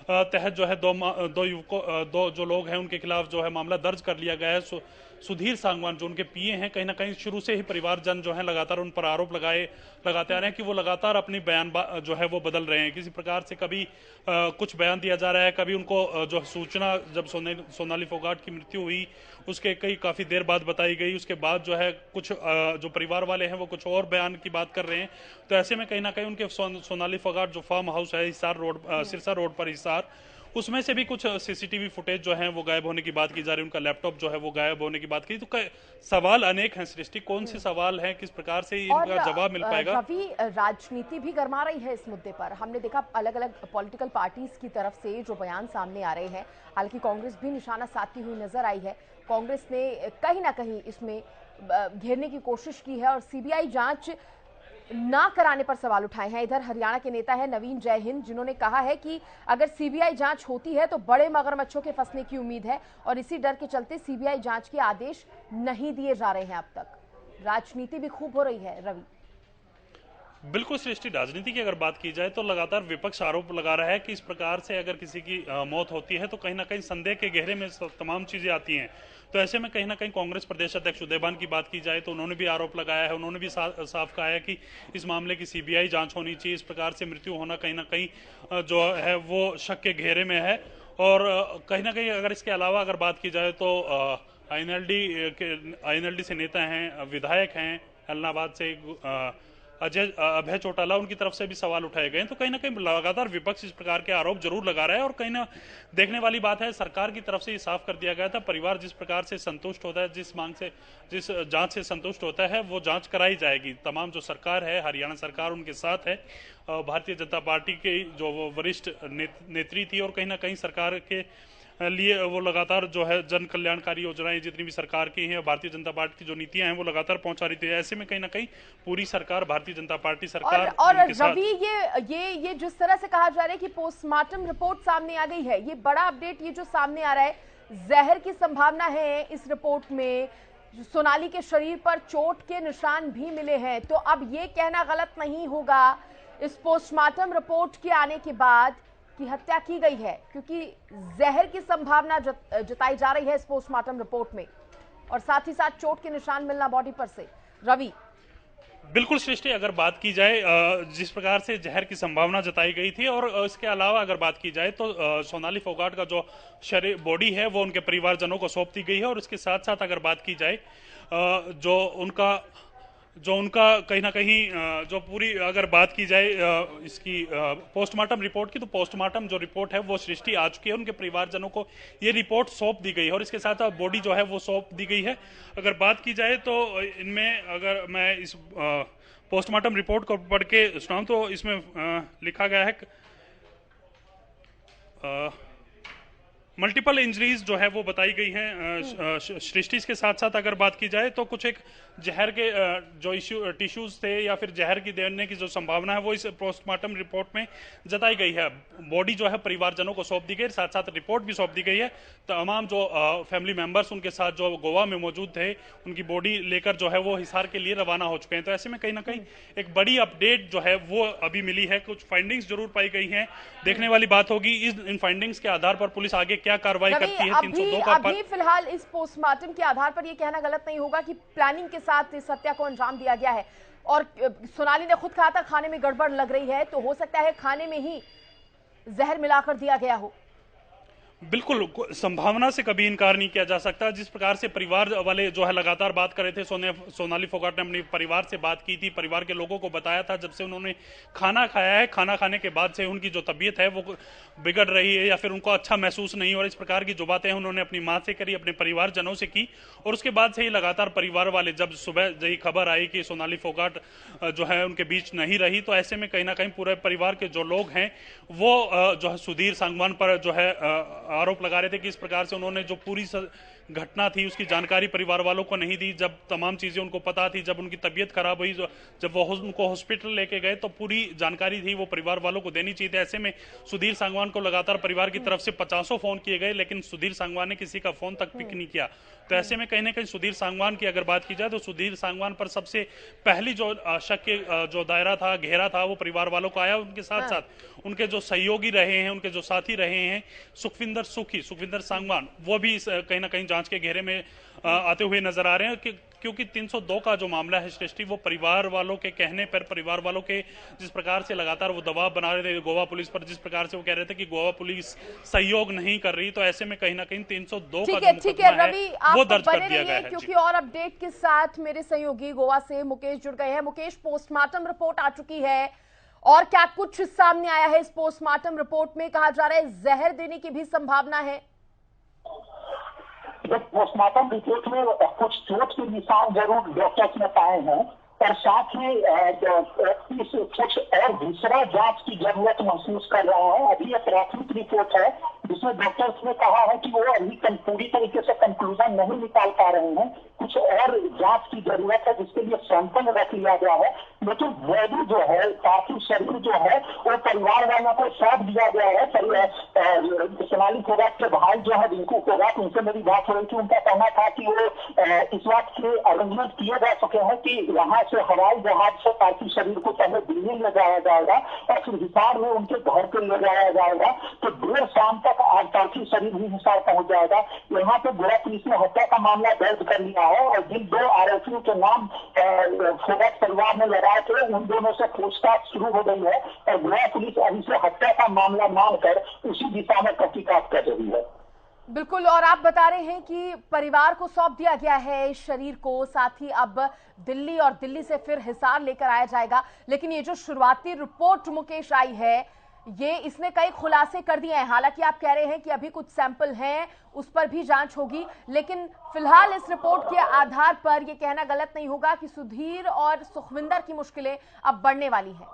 तहत जो है दो जो लोग हैं उनके खिलाफ जो है मामला दर्ज कर लिया गया है। सुधीर सांगवान जो उनके पीए हैं, कहीं ना कहीं शुरू से ही परिवारजन जो है लगातार उन पर आरोप लगाते आ रहे हैं कि वो लगातार अपनी बयान जो है वो बदल रहे हैं। किसी प्रकार से कभी कुछ बयान दिया जा रहा है, कभी उनको जो सूचना जब सोनाली फोगाट की मृत्यु हुई उसके काफी देर बाद बताई गई, उसके बाद जो है कुछ जो परिवार वाले हैं वो कुछ और बयान की बात कर रहे हैं। तो ऐसे में कहीं ना कहीं उनके सोनाली फोगाट जो फार्म हाउस है सिरसा रोड पर हिसार, उसमें से भी कुछ सीसीटीवी फुटेज जो है वो गायब होने की बात की जा रही है। उनका लैपटॉप जो है वो गायब होने की बात की। तो सवाल अनेक हैं सृष्टि, कौन से सवाल हैं, किस प्रकार से इनका जवाब मिल पाएगा। रवि, राजनीति भी गर्मा रही है इस मुद्दे पर। हमने देखा अलग अलग पॉलिटिकल पार्टीज की तरफ से जो बयान सामने आ रहे हैं, हालांकि कांग्रेस भी निशाना साधती हुई नजर आई है। कांग्रेस ने कहीं ना कहीं इसमें घेरने की कोशिश की है और सीबीआई जांच ना कराने पर सवाल उठाए हैं। इधर हरियाणा के नेता है नवीन जय हिंद, जिन्होंने कहा है कि अगर सीबीआई जांच होती है तो बड़े मगरमच्छों के फंसने की उम्मीद है और इसी डर के चलते सीबीआई जांच के आदेश नहीं दिए जा रहे हैं। अब तक राजनीति भी खूब हो रही है। रवि, बिल्कुल सृष्टि, राजनीति की अगर बात की जाए तो लगातार विपक्ष आरोप लगा रहा है कि इस प्रकार से अगर किसी की मौत होती है तो कहीं ना कहीं संदेह के घेरे में तमाम चीजें आती हैं। तो ऐसे में कहीं ना कहीं कांग्रेस प्रदेश अध्यक्ष उदयभान की बात की जाए तो उन्होंने भी आरोप लगाया है। उन्होंने भी साफ कहा है कि इस मामले की सीबीआई जांच होनी चाहिए। इस प्रकार से मृत्यु होना कहीं ना कहीं जो है वो शक के घेरे में है। और कहीं ना कहीं अगर इसके अलावा अगर बात की जाए तो आईएनएलडी से नेता हैं, विधायक हैं एलनाबाद से अभय चौटाला, उनकी तरफ से भी सवाल उठाए गए हैं। तो कहीं ना कहीं लगातार विपक्ष इस प्रकार के आरोप जरूर लगा रहा है। और कहीं ना देखने वाली बात है, सरकार की तरफ से ये साफ कर दिया गया था परिवार जिस प्रकार से संतुष्ट होता है, जिस जांच से संतुष्ट होता है वो जांच कराई जाएगी। तमाम जो सरकार है, हरियाणा सरकार उनके साथ है। भारतीय जनता पार्टी के जो वो वरिष्ठ नेत्री थी और कहीं ना कहीं सरकार के लिए वो लगातार जो है जन कल्याणकारी योजनाएं जितनी भी सरकार की हैं, भारतीय जनता पार्टी की जो नीतियां हैं वो लगातार पहुंचा रही थी। ऐसे में कहीं ना कहीं पूरी सरकार, भारतीय जनता पार्टी सरकार और रवि, ये जिस तरह से कहा जा रहा है कि पोस्टमार्टम रिपोर्ट सामने आ गई है, ये बड़ा अपडेट ये जो सामने आ रहा है, जहर की संभावना है इस रिपोर्ट में। सोनाली के शरीर पर चोट के निशान भी मिले हैं। तो अब ये कहना गलत नहीं होगा इस पोस्टमार्टम रिपोर्ट के आने के बाद की हत्या की गई है, क्योंकि जहर की संभावना जताई जा रही है इस पोस्टमार्टम रिपोर्ट में और साथ ही साथ चोट के निशान मिलना बॉडी पर से। रवि, बिल्कुल सृष्टि, अगर बात की जाए जिस प्रकार से जहर की संभावना जताई गई थी और इसके अलावा अगर बात की जाए तो सोनाली फोगाट का जो शरीर बॉडी है वो उनके परिवारजनों को सौंप दी गई है। और इसके साथ साथ अगर बात की जाए जो उनका कहीं ना कहीं जो पूरी अगर बात की जाए इसकी पोस्टमार्टम रिपोर्ट की, तो पोस्टमार्टम जो रिपोर्ट है वो सृष्टि आ चुकी है। उनके परिवारजनों को ये रिपोर्ट सौंप दी गई है और इसके साथ बॉडी जो है वो सौंप दी गई है। अगर बात की जाए तो इनमें अगर मैं इस पोस्टमार्टम रिपोर्ट को पढ़ के सुनाऊं तो इसमें लिखा गया है मल्टीपल इंजरीज जो है वो बताई गई हैं सृष्टि। के साथ साथ अगर बात की जाए तो कुछ एक जहर के जो टिश्यूज थे या फिर जहर की देने की जो संभावना है वो इस पोस्टमार्टम रिपोर्ट में जताई गई है। बॉडी जो है परिवारजनों को सौंप दी गई, साथ साथ रिपोर्ट भी सौंप दी गई है। तमाम जो फैमिली मेंबर्स उनके साथ जो गोवा में मौजूद थे, उनकी बॉडी लेकर जो है वो हिसार के लिए रवाना हो चुके हैं। तो ऐसे में कहीं ना कहीं एक बड़ी अपडेट जो है वो अभी मिली है। कुछ फाइंडिंग्स जरूर पाई गई हैं, देखने वाली बात होगी इन फाइंडिंग्स के आधार पर पुलिस आगे क्या कार्रवाई करती है। 302 का अभी फिलहाल इस पोस्टमार्टम के आधार पर यह कहना गलत नहीं होगा कि प्लानिंग के साथ इस हत्या को अंजाम दिया गया है। और सोनाली ने खुद कहा था खाने में गड़बड़ लग रही है, तो हो सकता है खाने में ही जहर मिलाकर दिया गया हो। बिल्कुल, संभावना से कभी इनकार नहीं किया जा सकता। जिस प्रकार से परिवार वाले जो है लगातार बात कर रहे थे, सोनाली फोगाट ने अपने परिवार से बात की थी, परिवार के लोगों को बताया था, जब से उन्होंने खाना खाया है, खाना खाने के बाद से उनकी जो तबीयत है वो बिगड़ रही है या फिर उनको अच्छा महसूस नहीं हो रहा। इस प्रकार की जो बातें हैं उन्होंने अपनी माँ से करी, अपने परिवारजनों से की, और उसके बाद से ही लगातार परिवार वाले, जब सुबह यही खबर आई कि सोनाली फोगाट जो है उनके बीच नहीं रही, तो ऐसे में कहीं ना कहीं पूरे परिवार के जो लोग हैं वो जो है सुधीर सांगवान पर जो है आरोप लगा रहे थे कि इस प्रकार से उन्होंने जो पूरी घटना थी उसकी जानकारी परिवार वालों को नहीं दी। जब तमाम चीजें उनको पता थी, जब उनकी तबीयत खराब हुई, जब वो उनको हॉस्पिटल लेके गए, तो पूरी जानकारी थी वो परिवार वालों को देनी चाहिए थी। ऐसे में सुधीर सांगवान को लगातार परिवार की तरफ से 50 फोन किए गए, लेकिन सुधीर सांगवान ने किसी का फोन तक पिक नहीं किया। तो ऐसे में कहीं ना कहीं सुधीर सांगवान की अगर बात की जाए तो सुधीर सांगवान पर सबसे पहली जो शक के जो दायरा था, घेरा था, वो परिवार वालों को आया। उनके साथ साथ उनके जो सहयोगी रहे हैं, उनके जो साथी रहे हैं, सुखविंदर सांगवान, वो भी कहीं ना कहीं जांच के घेरे में आते हुए नजर आ रहे हैं। क्योंकि 302 का जो मामला है सृष्टि, वो परिवार वालों के कहने पर, परिवार वालों के जिस प्रकार से लगातार वो दबाव बना रहे थे गोवा पुलिस पर, जिस प्रकार से वो कह रहे थे कि गोवा पुलिस सहयोग नहीं कर रही, तो ऐसे में कहीं ना कहीं 302 का जो मुकदमा है वो दर्ज कर दिया गया है। क्योंकि और अपडेट के साथ मेरे सहयोगी गोवा से मुकेश जुड़ गए हैं। मुकेश, पोस्टमार्टम रिपोर्ट आ चुकी है और क्या कुछ सामने आया है इस पोस्टमार्टम रिपोर्ट में? कहा जा रहा है जहर देने की भी संभावना है। पोस्टमार्टम रिपोर्ट में कुछ चोट के निशान जरूर डॉक्टर्स ने पाए हैं, और साथ ही कुछ और दूसरा जांच की जरूरत महसूस कर रहा है। अभी एक प्राथमिक रिपोर्ट है जिसमें डॉक्टर्स ने कहा है कि वो अभी पूरी तरीके से कंक्लूजन नहीं निकाल पा रहे हैं, कुछ और जांच की जरूरत है जिसके लिए सैंपल रख लिया गया है। लेकिन बॉडी जो है, पार्थिव शरीर जो है, वो परिवार वालों को सौंप दिया गया है। सोनाली फोगाट के भाई जो है रिंकू फोगाट, उनसे मेरी बात हो रही थी, उनका कहना था कि वो इस बात के अरेंजमेंट किए जा सके हैं कि यहाँ से हवाई जहाज से पार्थिव शरीर को पहले दिल्ली ले जाया जाएगा और फिर हिसार में उनके घर पे ले जाया जाएगा, तो देर शाम तक आज पार्थिव शरीर भी हिसार पहुंच जाएगा। यहाँ पे गोवा पुलिस ने हत्या का मामला दर्ज कर लिया है और जिन 2 आरोपियों के नाम फोगाट परिवार ने लगाए थे, उन दोनों से पूछताछ शुरू हो गई है और गोवा पुलिस अभी से हत्या का मामला मानकर उसी दिशा में तहकीकात कर रही है। बिल्कुल, और आप बता रहे हैं कि परिवार को सौंप दिया गया है इस शरीर को, साथ ही अब दिल्ली और दिल्ली से फिर हिसार लेकर आया जाएगा। लेकिन ये जो शुरुआती रिपोर्ट मुकेश आई है, ये इसने कई खुलासे कर दिए हैं। हालांकि आप कह रहे हैं कि अभी कुछ सैंपल हैं, उस पर भी जांच होगी, लेकिन फिलहाल इस रिपोर्ट के आधार पर यह कहना गलत नहीं होगा कि सुधीर और सुखविंदर की मुश्किलें अब बढ़ने वाली हैं।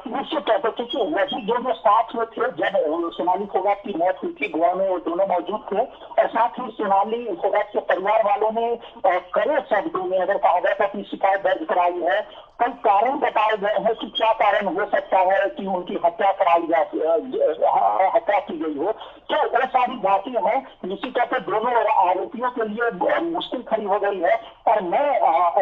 निश्चित तौर पर, क्योंकि वही दोनों साथ में थे जब सोनाली फोगाट की मौत हुई थी, गोवा में वो दोनों मौजूद थे, और साथ ही सोनाली फोगाट के परिवार वालों ने कड़े शब्दों में अगर कहा जाए तो अपनी शिकायत दर्ज कराई है। कई कारण बताए गए हैं कि क्या कारण हो सकता है कि उनकी हत्या की गई हो, तो वो सारी बातें हैं। निश्चित तौर पर दोनों आरोपियों के लिए मुश्किल खड़ी हो गई है, और मैं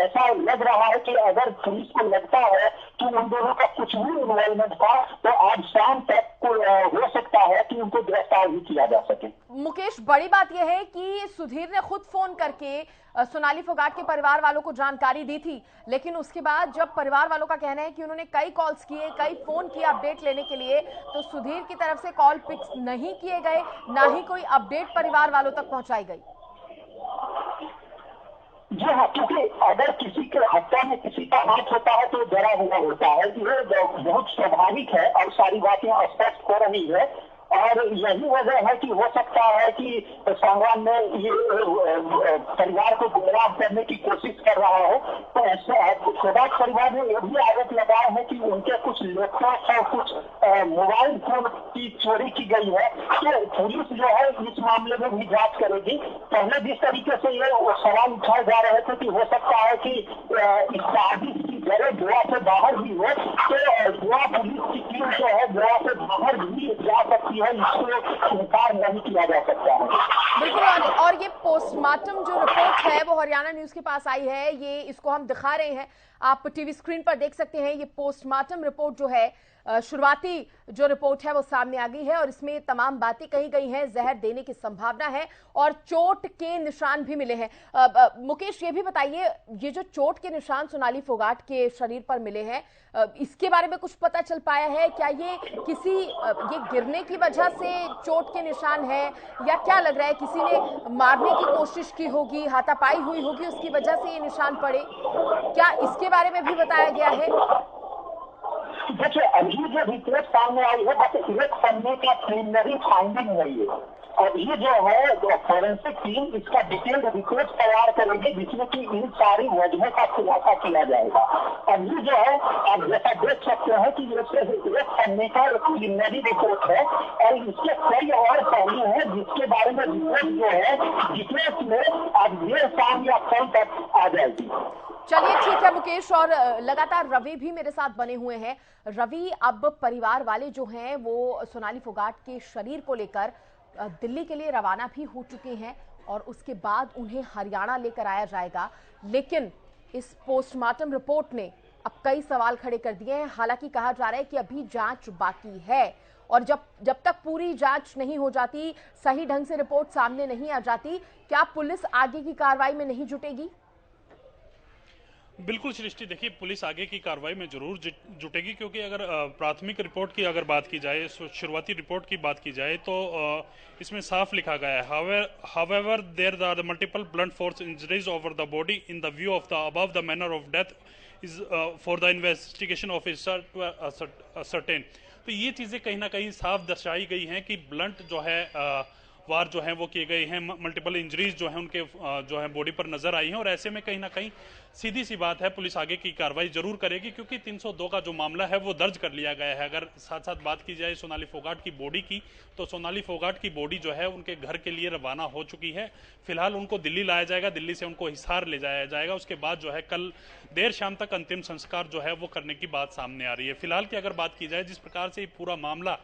ऐसा लग रहा है कि अगर पुलिस को लगता है कि उन दोनों का कुछ भी इन्वॉल्वमेंट था, तो आज शाम तक हो सकता है कि उनको गिरफ्तार भी किया जा सके। मुकेश, बड़ी बात यह है कि सुधीर ने खुद फोन करके सोनाली फोगाट के परिवार वालों को जानकारी दी थी, लेकिन उसके बाद जब परिवार वालों का कहना है कि उन्होंने कई कॉल्स किए, कई फोन किए अपडेट लेने के लिए, तो सुधीर की तरफ से कॉल पिक्स नहीं किए गए, ना ही कोई अपडेट परिवार वालों तक पहुंचाई गई। जी हाँ, क्योंकि अगर किसी के हत्या में किसी का हाथ होता है तो डरा हुआ होता है, ये बहुत स्वाभाविक है और सारी बातें स्पष्ट हो रही है। और यही वजह है कि हो सकता है कि सांगवान ने ये परिवार को गुमराह करने की कोशिश कर रहा हो। तो ऐसे फोगाट परिवार ने यह भी आरोप लगाया है कि उनके कुछ लैपटॉप और कुछ मोबाइल फोन की चोरी की गई है। तो पुलिस जो है इस मामले में भी जांच करेगी। पहले जिस तरीके से ये सवाल उठाए जा रहे थे कि हो सकता है कि इस साजिश की जगह गोवा से बाहर भी हो, तो गोवा पुलिस की टीम जो है गोवा से बाहर भी जा सकती है, इसको इनकार नहीं किया जा सकता है। बिल्कुल, और ये पोस्टमार्टम जो रिपोर्ट है वो हरियाणा न्यूज के पास आई है, ये इसको हम दिखा रहे हैं, आप टीवी स्क्रीन पर देख सकते हैं। ये पोस्टमार्टम रिपोर्ट जो है शुरुआती जो रिपोर्ट है वो सामने आ गई है और इसमें तमाम बातें कही गई हैं, जहर देने की संभावना है और चोट के निशान भी मिले हैं। मुकेश, ये भी बताइए, ये जो चोट के निशान सोनाली फोगाट के शरीर पर मिले हैं, इसके बारे में कुछ पता चल पाया है क्या? ये गिरने की वजह से चोट के निशान है या क्या लग रहा है किसी ने मारने की कोशिश की होगी, हाथापाई हुई होगी, उसकी वजह से ये निशान पड़े? क्या इसके बारे में भी बताया गया है? देखिए, अभी जो रिपोर्ट सामने आई है बस एक पन्ने का प्रिलिमिनरी फाइंडिंग नहीं है। अब ये जो है फॉरेंसिक टीम इसका डिटेल्ड रिपोर्ट तैयार करेगी जिसमें कि इन सारी वजहों का खुलासा किया जाएगा। अब ये जो है आप जैसा देख सकते हैं कि ये सिर्फ एक पन्ने का प्रिलिमिनरी रिपोर्ट है और इसके कई और पहलू हैं जिसके बारे में रिपोर्ट जो है डिटेल्स में आज देर शाम या कल तक आ जाएगी। चलिए ठीक है मुकेश, और लगातार रवि भी मेरे साथ बने हुए हैं। रवि, अब परिवार वाले जो हैं वो सोनाली फोगाट के शरीर को लेकर दिल्ली के लिए रवाना भी हो चुके हैं और उसके बाद उन्हें हरियाणा लेकर आया जाएगा, लेकिन इस पोस्टमार्टम रिपोर्ट ने अब कई सवाल खड़े कर दिए हैं। हालांकि कहा जा रहा है कि अभी जांच बाकी है और जब तक पूरी जांच नहीं हो जाती, सही ढंग से रिपोर्ट सामने नहीं आ जाती, क्या पुलिस आगे की कार्रवाई में नहीं जुटेगी? बिल्कुल सृष्टि, देखिए पुलिस आगे की कार्रवाई में जरूर जुटेगी, क्योंकि अगर प्राथमिक रिपोर्ट की अगर बात की जाए, शुरुआती रिपोर्ट की बात की जाए तो इसमें साफ लिखा गया है, however there are the multiple blunt force injuries over the body in the view of the above the manner of death is for the investigation officer to certain. तो ये चीजें कहीं ना कहीं साफ दर्शाई गई हैं कि ब्लंट जो है वार जो है वो किए गए हैं, मल्टीपल इंजरीज जो है उनके जो है बॉडी पर नजर आई हैं और ऐसे में कहीं ना कहीं सीधी सी बात है पुलिस आगे की कार्रवाई जरूर करेगी, क्योंकि 302 का जो मामला है वो दर्ज कर लिया गया है। अगर साथ साथ बात की जाए सोनाली फोगाट की बॉडी की, तो सोनाली फोगाट की बॉडी जो है उनके घर के लिए रवाना हो चुकी है। फिलहाल उनको दिल्ली लाया जाएगा, दिल्ली से उनको हिसार ले जाया जाएगा, उसके बाद जो है कल देर शाम तक अंतिम संस्कार जो है वो करने की बात सामने आ रही है। फिलहाल की अगर बात की जाए, जिस प्रकार से पूरा मामला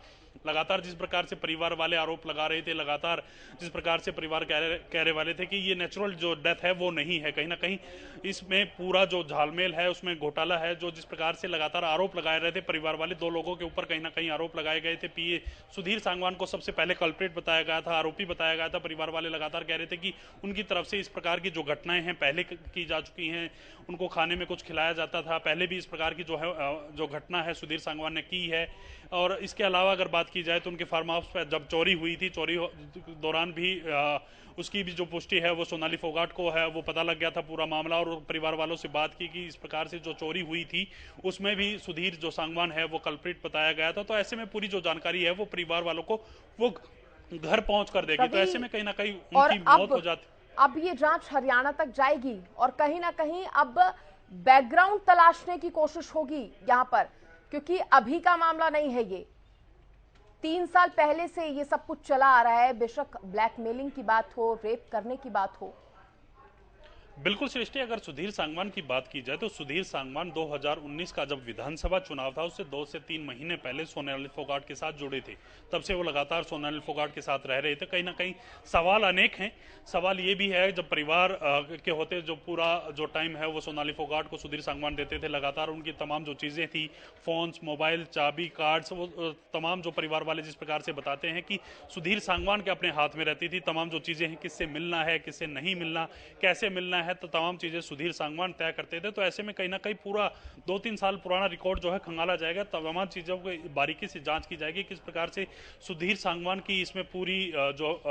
लगातार जिस प्रकार से परिवार वाले आरोप लगा रहे थे, लगातार जिस प्रकार से परिवार कह रहे वाले थे कि ये नेचुरल जो डेथ है वो नहीं है, कहीं ना कहीं इसमें पूरा जो झालमेल है उसमें घोटाला है। जो जिस प्रकार से लगातार आरोप लगाए रहे थे परिवार वाले, दो लोगों के ऊपर कहीं ना कहीं आरोप लगाए गए थे। पीए सुधीर सांगवान को सबसे पहले कल्प्रिट बताया गया था, आरोपी बताया गया था। परिवार वाले लगातार कह रहे थे कि उनकी तरफ से इस प्रकार की जो घटनाएं हैं पहले की जा चुकी हैं, उनको खाने में कुछ खिलाया जाता था, पहले भी इस प्रकार की जो घटना है सुधीर सांगवान ने की है। और इसके अलावा अगर बात की जाए तो उनके फार्म हाउस पर जब चोरी हुई थी, चोरी दौरान भी उसकी भी जो पुष्टि है वो सोनाली फोगाट को है, वो पता लग गया था पूरा मामला। और परिवार वालों से बात की कि इस प्रकार से जो चोरी हुई थी उसमें भी सुधीर जो सांगवान है वो कल्प्रिट बताया गया था। तो ऐसे में पूरी जो जानकारी है वो परिवार वालों को वो घर पहुंच कर देगी, तो ऐसे में कहीं ना कहीं उनकी मौत हो जाती। अब ये जांच हरियाणा तक जाएगी और कहीं ना कहीं अब बैकग्राउंड तलाशने की कोशिश होगी यहाँ पर, क्योंकि अभी का मामला नहीं है ये, 3 साल पहले से ये सब कुछ चला आ रहा है। बेशक ब्लैकमेलिंग की बात हो, रेप करने की बात हो। बिल्कुल सृष्टि, अगर सुधीर सांगवान की बात की जाए तो सुधीर सांगवान 2019 का जब विधानसभा चुनाव था उससे 2 से 3 महीने पहले सोनाली फोगाट के साथ जुड़े थे। तब से वो लगातार सोनाली फोगाट के साथ रह रहे थे। कहीं ना कहीं सवाल अनेक हैं। सवाल ये भी है, जब परिवार के होते जो पूरा जो टाइम है वो सोनाली फोगाट को सुधीर सांगवान देते थे, लगातार उनकी तमाम जो चीज़ें थी, फोन्स, मोबाइल, चाबी, कार्ड्स, वो तमाम जो परिवार वाले जिस प्रकार से बताते हैं कि सुधीर सांगवान के अपने हाथ में रहती थी तमाम जो चीज़ें हैं, किससे मिलना है, किससे नहीं मिलना, कैसे मिलना है, तो तमाम चीजें सुधीर सांगवान तय करते थे। तो ऐसे में कहीं ना कहीं पूरा 2-3 साल पुराना रिकॉर्ड जो है खंगाला जाएगा, तमाम चीजों की बारीकी से जांच की जाएगी, किस प्रकार से सुधीर सांगवान की इसमें पूरी जो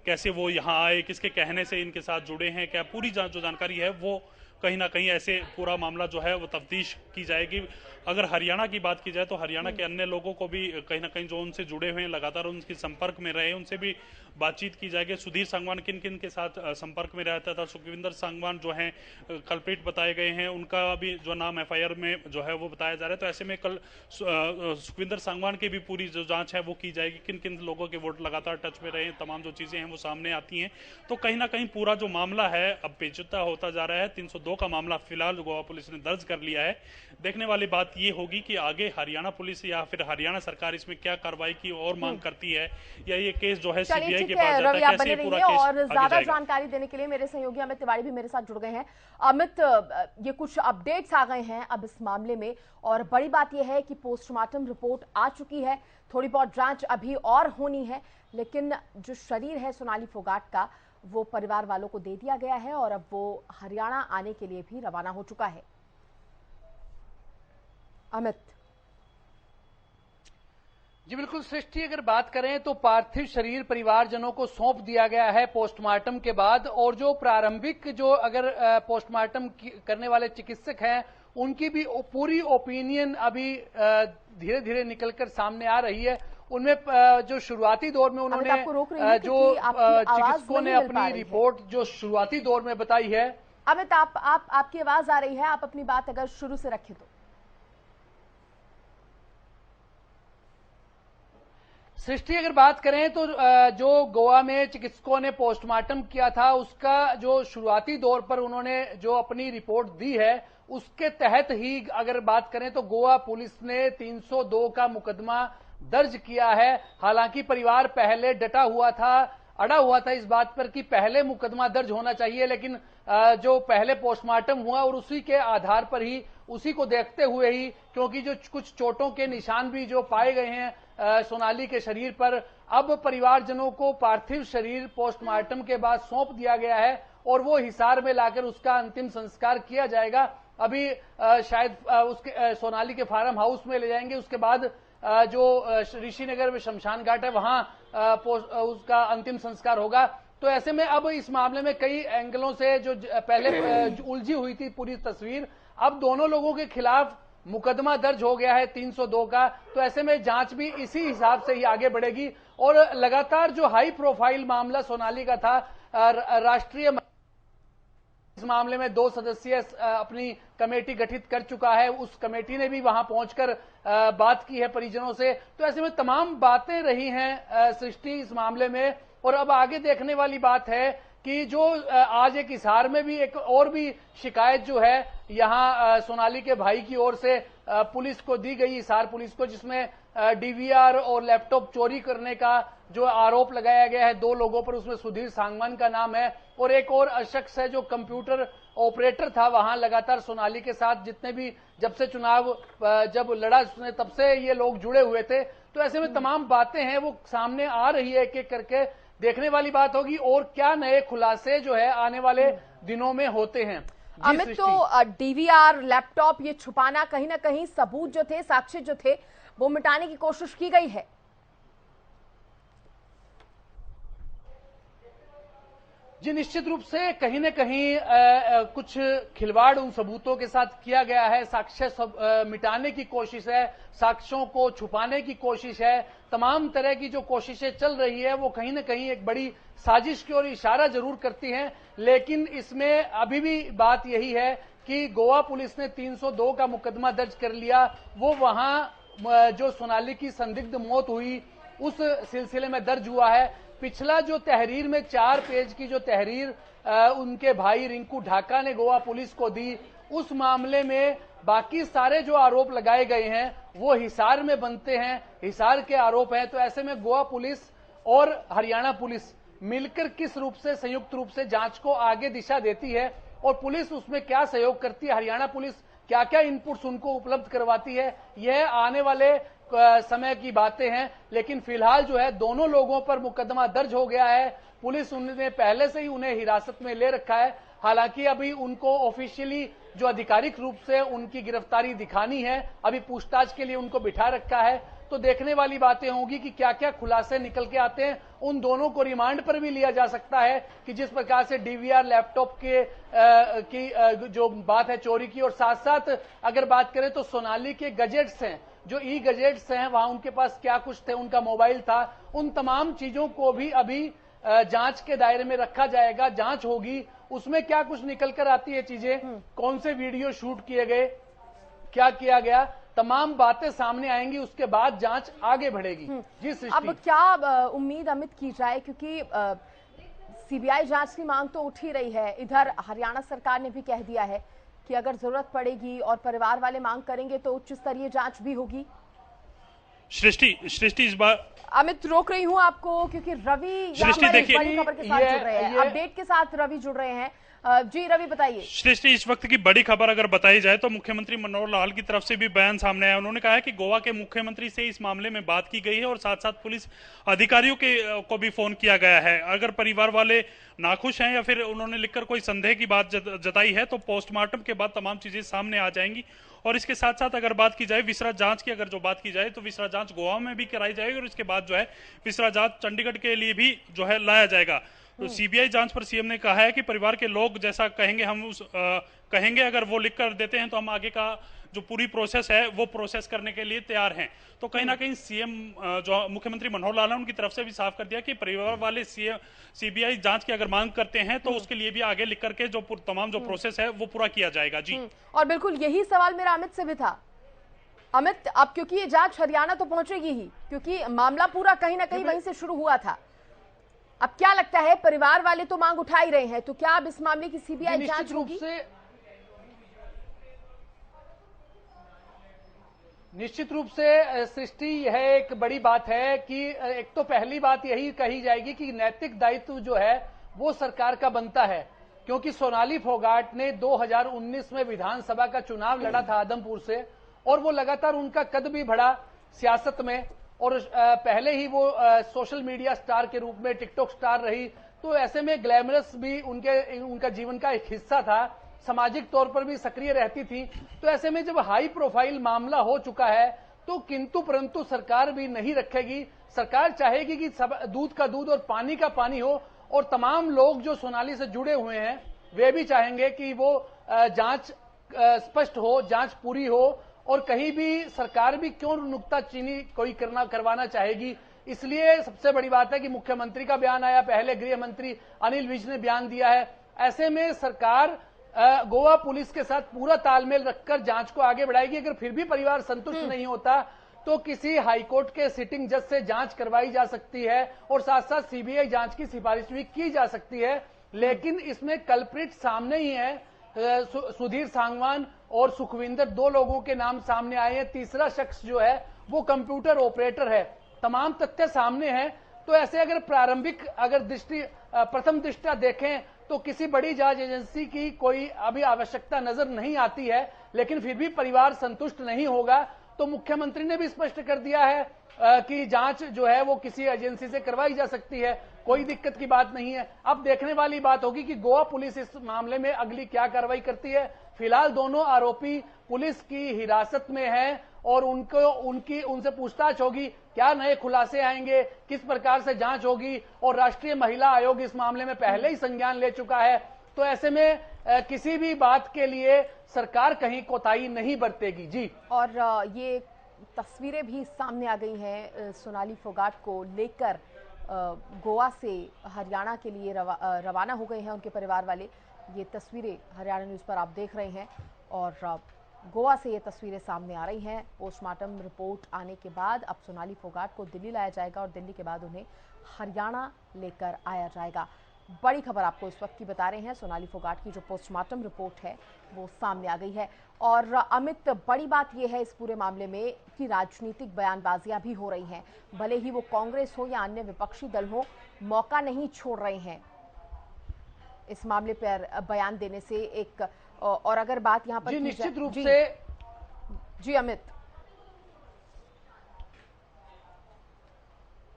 कैसे वो यहाँ आए, किसके कहने से इनके साथ जुड़े हैं, क्या पूरी जो जानकारी है वो कहीं ना कहीं ऐसे पूरा मामला जो है वो तफ्तीश की जाएगी। अगर हरियाणा की बात की जाए तो हरियाणा के अन्य लोगों को भी कहीं ना कहीं जो उनसे जुड़े हुए हैं, लगातार उनके संपर्क में रहे, उनसे भी बातचीत की जाएगी। सुधीर सांगवान किन किन के साथ संपर्क में रहता था, सुखविंदर सांगवान जो है कल्प्रिट बताए गए हैं, उनका भी जो नाम एफआईआर में जो है वो बताया जा रहा है। तो ऐसे में कल सुखविंदर सांगवान की भी पूरी जो जांच है वो की जाएगी, किन किन लोगों के वोट लगातार टच में रहे, तमाम जो चीजें हैं वो सामने आती हैं। तो कहीं ना कहीं पूरा जो मामला है अब पेचीदा होता जा रहा है। 302 का मामला फिलहाल गोवा पुलिस ने दर्ज कर लिया है। देखने वाली बात ये होगी कि आगे हरियाणा पुलिस या फिर हरियाणा सरकार इसमें क्या कार्रवाई की और मांग करती है, या ये केस जो है सीबीआई के पास जाता है, कैसे पूरा केस और ज्यादा जानकारी देने के लिए मेरे सहयोगी अमित तिवारी भी मेरे साथ जुड़ गए हैं। अमित, ये कुछ अपडेट्स आ गए हैं अब इस मामले में, और बड़ी बात यह है कि पोस्टमार्टम रिपोर्ट आ चुकी है, थोड़ी बहुत जांच अभी और होनी है, लेकिन जो शरीर है सोनाली फोगाट का वो परिवार वालों को दे दिया गया है और अब वो हरियाणा आने के लिए भी रवाना हो चुका है। अमित जी बिल्कुल सृष्टि, अगर बात करें तो पार्थिव शरीर परिवारजनों को सौंप दिया गया है पोस्टमार्टम के बाद, और जो प्रारंभिक जो अगर पोस्टमार्टम करने वाले चिकित्सक हैं उनकी भी पूरी ओपिनियन अभी धीरे धीरे निकलकर सामने आ रही है। उनमें जो शुरुआती दौर में उन्होंने जो चिकित्सकों ने अपनी रिपोर्ट जो शुरुआती दौर में बताई है। अमित, आपकी आवाज आ रही है, आप अपनी बात अगर शुरू से रखें तो। सृष्टि, अगर बात करें तो जो गोवा में चिकित्सकों ने पोस्टमार्टम किया था उसका जो शुरुआती दौर पर उन्होंने जो अपनी रिपोर्ट दी है उसके तहत ही अगर बात करें तो गोवा पुलिस ने 302 का मुकदमा दर्ज किया है। हालांकि परिवार पहले अड़ा हुआ था इस बात पर कि पहले मुकदमा दर्ज होना चाहिए, लेकिन जो पहले पोस्टमार्टम हुआ और उसी के आधार पर ही, उसी को देखते हुए ही, क्योंकि जो कुछ चोटों के निशान भी जो पाए गए हैं सोनाली के शरीर पर, अब परिवारजनों को पार्थिव शरीर पोस्टमार्टम के बाद सौंप दिया गया है और वो हिसार में लाकर उसका अंतिम संस्कार किया जाएगा। अभी शायद उसके सोनाली के फार्म हाउस में ले जाएंगे, उसके बाद जो ऋषिनगर में शमशान घाट है वहां उसका अंतिम संस्कार होगा। तो ऐसे में अब इस मामले में कई एंगलों से जो पहले उलझी हुई थी पूरी तस्वीर, अब दोनों लोगों के खिलाफ मुकदमा दर्ज हो गया है 302 का। तो ऐसे में जांच भी इसी हिसाब से ही आगे बढ़ेगी और लगातार जो हाई प्रोफाइल मामला सोनाली का था, राष्ट्रीय इस मामले में 2 सदस्यीय अपनी कमेटी गठित कर चुका है। उस कमेटी ने भी वहां पहुंचकर बात की है परिजनों से। तो ऐसे में तमाम बातें रही हैं सृष्टि इस मामले में, और अब आगे देखने वाली बात है कि जो आज एक हिसार में भी एक और भी शिकायत जो है यहां सोनाली के भाई की ओर से पुलिस को दी गई, हिसार पुलिस को, जिसमें डीवीआर और लैपटॉप चोरी करने का जो आरोप लगाया गया है 2 लोगों पर, उसमें सुधीर सांगवान का नाम है और एक और शख्स है जो कंप्यूटर ऑपरेटर था वहां लगातार सोनाली के साथ, जितने भी जब से चुनाव जब लड़ा उसने तब से ये लोग जुड़े हुए थे। तो ऐसे में तमाम बातें हैं वो सामने आ रही है एक एक करके। देखने वाली बात होगी और क्या नए खुलासे जो है आने वाले दिनों में होते हैं। अमित, तो डीवीआर लैपटॉप ये छुपाना, कहीं ना कहीं सबूत जो थे, साक्ष्य जो थे, वो मिटाने की कोशिश की गई है। जी निश्चित रूप से कहीं न कहीं कुछ खिलवाड़ उन सबूतों के साथ किया गया है। साक्ष्य मिटाने की कोशिश है, साक्ष्यों को छुपाने की कोशिश है। तमाम तरह की जो कोशिशें चल रही है वो कहीं न कहीं एक बड़ी साजिश की ओर इशारा जरूर करती हैं, लेकिन इसमें अभी भी बात यही है कि गोवा पुलिस ने 302 का मुकदमा दर्ज कर लिया। वो वहां जो सोनाली की संदिग्ध मौत हुई उस सिलसिले में दर्ज हुआ है। पिछला जो तहरीर में 4 पेज की जो तहरीर उनके भाई रिंकू ढाका ने गोवा पुलिस को दी, उस मामले में बाकी सारे जो आरोप लगाए गए हैं वो हिसार में बनते हैं, हिसार के आरोप हैं। तो ऐसे में गोवा पुलिस और हरियाणा पुलिस मिलकर किस रूप से संयुक्त रूप से जांच को आगे दिशा देती है और पुलिस उसमें क्या सहयोग करती है, हरियाणा पुलिस क्या क्या इनपुट्स उनको उपलब्ध करवाती है, यह आने वाले समय की बातें हैं। लेकिन फिलहाल जो है दोनों लोगों पर मुकदमा दर्ज हो गया है। पुलिस उन्होंने पहले से ही उन्हें हिरासत में ले रखा है। हालांकि अभी उनको ऑफिशियली जो आधिकारिक रूप से उनकी गिरफ्तारी दिखानी है, अभी पूछताछ के लिए उनको बिठा रखा है। तो देखने वाली बातें होंगी कि क्या क्या खुलासे निकल के आते हैं। उन दोनों को रिमांड पर भी लिया जा सकता है कि जिस प्रकार से डीवीआर लैपटॉप की जो बात है चोरी की, और साथ साथ अगर बात करें तो सोनाली के गजेट्स हैं, जो ई गजेट्स हैं, वहां उनके पास क्या कुछ थे, उनका मोबाइल था, उन तमाम चीजों को भी अभी जांच के दायरे में रखा जाएगा। जांच होगी, उसमें क्या कुछ निकल कर आती है चीजें, कौन से वीडियो शूट किए गए, क्या किया गया, तमाम बातें सामने आएंगी। उसके बाद जांच आगे बढ़ेगी। जी सृष्टि, अब क्या उम्मीद अमित की जाए, क्योंकि सीबीआई जांच की मांग तो उठ ही रही है, इधर हरियाणा सरकार ने भी कह दिया है कि अगर जरूरत पड़ेगी और परिवार वाले मांग करेंगे तो उच्च स्तरीय जांच भी होगी? सृष्टि इस बार अमित रोक रही हूं आपको क्योंकि रवि यहाँ पर एक बड़ी खबर के साथ जुड़ रहे हैं, अपडेट के साथ रवि जुड़ रहे हैं। जी रवि बताइए। सृष्टि, इस वक्त की बड़ी खबर अगर बताई जाए तो मुख्यमंत्री मनोहर लाल की तरफ से भी बयान सामने आया। उन्होंने कहा है कि गोवा के मुख्यमंत्री से इस मामले में बात की गई है और साथ साथ पुलिस अधिकारियों को भी फोन किया गया है। अगर परिवार वाले नाखुश हैं या फिर उन्होंने लिखकर कोई संदेह की बात जताई है तो पोस्टमार्टम के बाद तमाम चीजें सामने आ जाएंगी। और इसके साथ साथ अगर बात की जाए विसरा जांच की, अगर जो बात की जाए तो विसरा जांच गोवा में भी कराई जाएगी और इसके बाद जो है विसरा जांच चंडीगढ़ के लिए भी जो है लाया जाएगा। तो सीबीआई जांच पर सीएम ने कहा है कि परिवार के लोग जैसा कहेंगे हम कहेंगे, अगर वो लिख कर देते हैं तो हम आगे का जो पूरी प्रोसेस है वो प्रोसेस करने के लिए तैयार हैं। तो कहीं ना कहीं सीएम जो मुख्यमंत्री मनोहर लाल है उनकी तरफ से भी साफ कर दिया कि परिवार वाले सीबीआई जांच की अगर मांग करते हैं तो उसके लिए भी आगे लिख करके जो तमाम जो प्रोसेस है वो पूरा किया जाएगा। जी और बिल्कुल यही सवाल मेरा अमित से भी था। अमित, अब क्योंकि ये जांच हरियाणा तो पहुंचेगी ही, क्योंकि मामला पूरा कहीं ना कहीं वहीं से शुरू हुआ था। अब क्या लगता है, परिवार वाले तो मांग उठा ही रहे हैं, तो क्या अब इस मामले की सीबीआई जांच होगी? निश्चित रूप से सृष्टि, यह एक बड़ी बात है कि एक तो पहली बात यही कही जाएगी कि नैतिक दायित्व जो है वो सरकार का बनता है, क्योंकि सोनाली फोगाट ने 2019 में विधानसभा का चुनाव लड़ा था आदमपुर से और वो लगातार उनका कद भी बढ़ा सियासत में और पहले ही वो सोशल मीडिया स्टार के रूप में टिकटॉक स्टार रही। तो ऐसे में ग्लैमरस भी उनका जीवन का एक हिस्सा था, सामाजिक तौर पर भी सक्रिय रहती थी। तो ऐसे में जब हाई प्रोफाइल मामला हो चुका है तो किंतु परंतु सरकार भी नहीं रखेगी। सरकार चाहेगी कि सब दूध का दूध और पानी का पानी हो और तमाम लोग जो सोनाली से जुड़े हुए हैं वे भी चाहेंगे कि वो जांच स्पष्ट हो, जांच पूरी हो और कहीं भी सरकार भी क्यों नुक्ताचीनी कोई करवाना चाहेगी। इसलिए सबसे बड़ी बात है कि मुख्यमंत्री का बयान आया, पहले गृह मंत्री अनिल विज ने बयान दिया है। ऐसे में सरकार गोवा पुलिस के साथ पूरा तालमेल रखकर जांच को आगे बढ़ाएगी। अगर फिर भी परिवार संतुष्ट नहीं होता तो किसी हाईकोर्ट के सिटिंग जज से जांच करवाई जा सकती है और साथ साथ सीबीआई जांच की सिफारिश भी की जा सकती है। लेकिन इसमें कल्प्रिट सामने ही है, सुधीर सांगवान और सुखविंदर, दो लोगों के नाम सामने आए हैं। तीसरा शख्स जो है वो कंप्यूटर ऑपरेटर है। तमाम तथ्य सामने हैं। तो ऐसे अगर प्रारंभिक प्रथम दृष्टया देखें तो किसी बड़ी जांच एजेंसी की कोई अभी आवश्यकता नजर नहीं आती है। लेकिन फिर भी परिवार संतुष्ट नहीं होगा तो मुख्यमंत्री ने भी स्पष्ट कर दिया है कि जांच जो है वो किसी एजेंसी से करवाई जा सकती है, कोई दिक्कत की बात नहीं है। अब देखने वाली बात होगी कि गोवा पुलिस इस मामले में अगली क्या कार्रवाई करती है। फिलहाल दोनों आरोपी पुलिस की हिरासत में हैं और उनसे पूछताछ होगी, क्या नए खुलासे आएंगे, किस प्रकार से जांच होगी। और राष्ट्रीय महिला आयोग इस मामले में पहले ही संज्ञान ले चुका है। तो ऐसे में किसी भी बात के लिए सरकार कहीं कोताही नहीं बरतेगी। जी, और ये तस्वीरें भी सामने आ गई हैं सोनाली फोगाट को लेकर। गोवा से हरियाणा के लिए रवाना हो गए हैं उनके परिवार वाले। ये तस्वीरें हरियाणा न्यूज़ पर आप देख रहे हैं और गोवा से ये तस्वीरें सामने आ रही हैं। पोस्टमार्टम रिपोर्ट आने के बाद अब सोनाली फोगाट को दिल्ली लाया जाएगा और दिल्ली के बाद उन्हें हरियाणा लेकर आया जाएगा। बड़ी खबर आपको इस वक्त की बता रहे हैं, सोनाली फोगाट की जो पोस्टमार्टम रिपोर्ट है वो सामने आ गई है। और अमित, बड़ी बात यह है इस पूरे मामले में कि राजनीतिक बयानबाजियां भी हो रही हैं, भले ही वो कांग्रेस हो या अन्य विपक्षी दल हो, मौका नहीं छोड़ रहे हैं इस मामले पर बयान देने से। एक और अगर बात यहाँ पर जी, निश्चित रूप से जी अमित,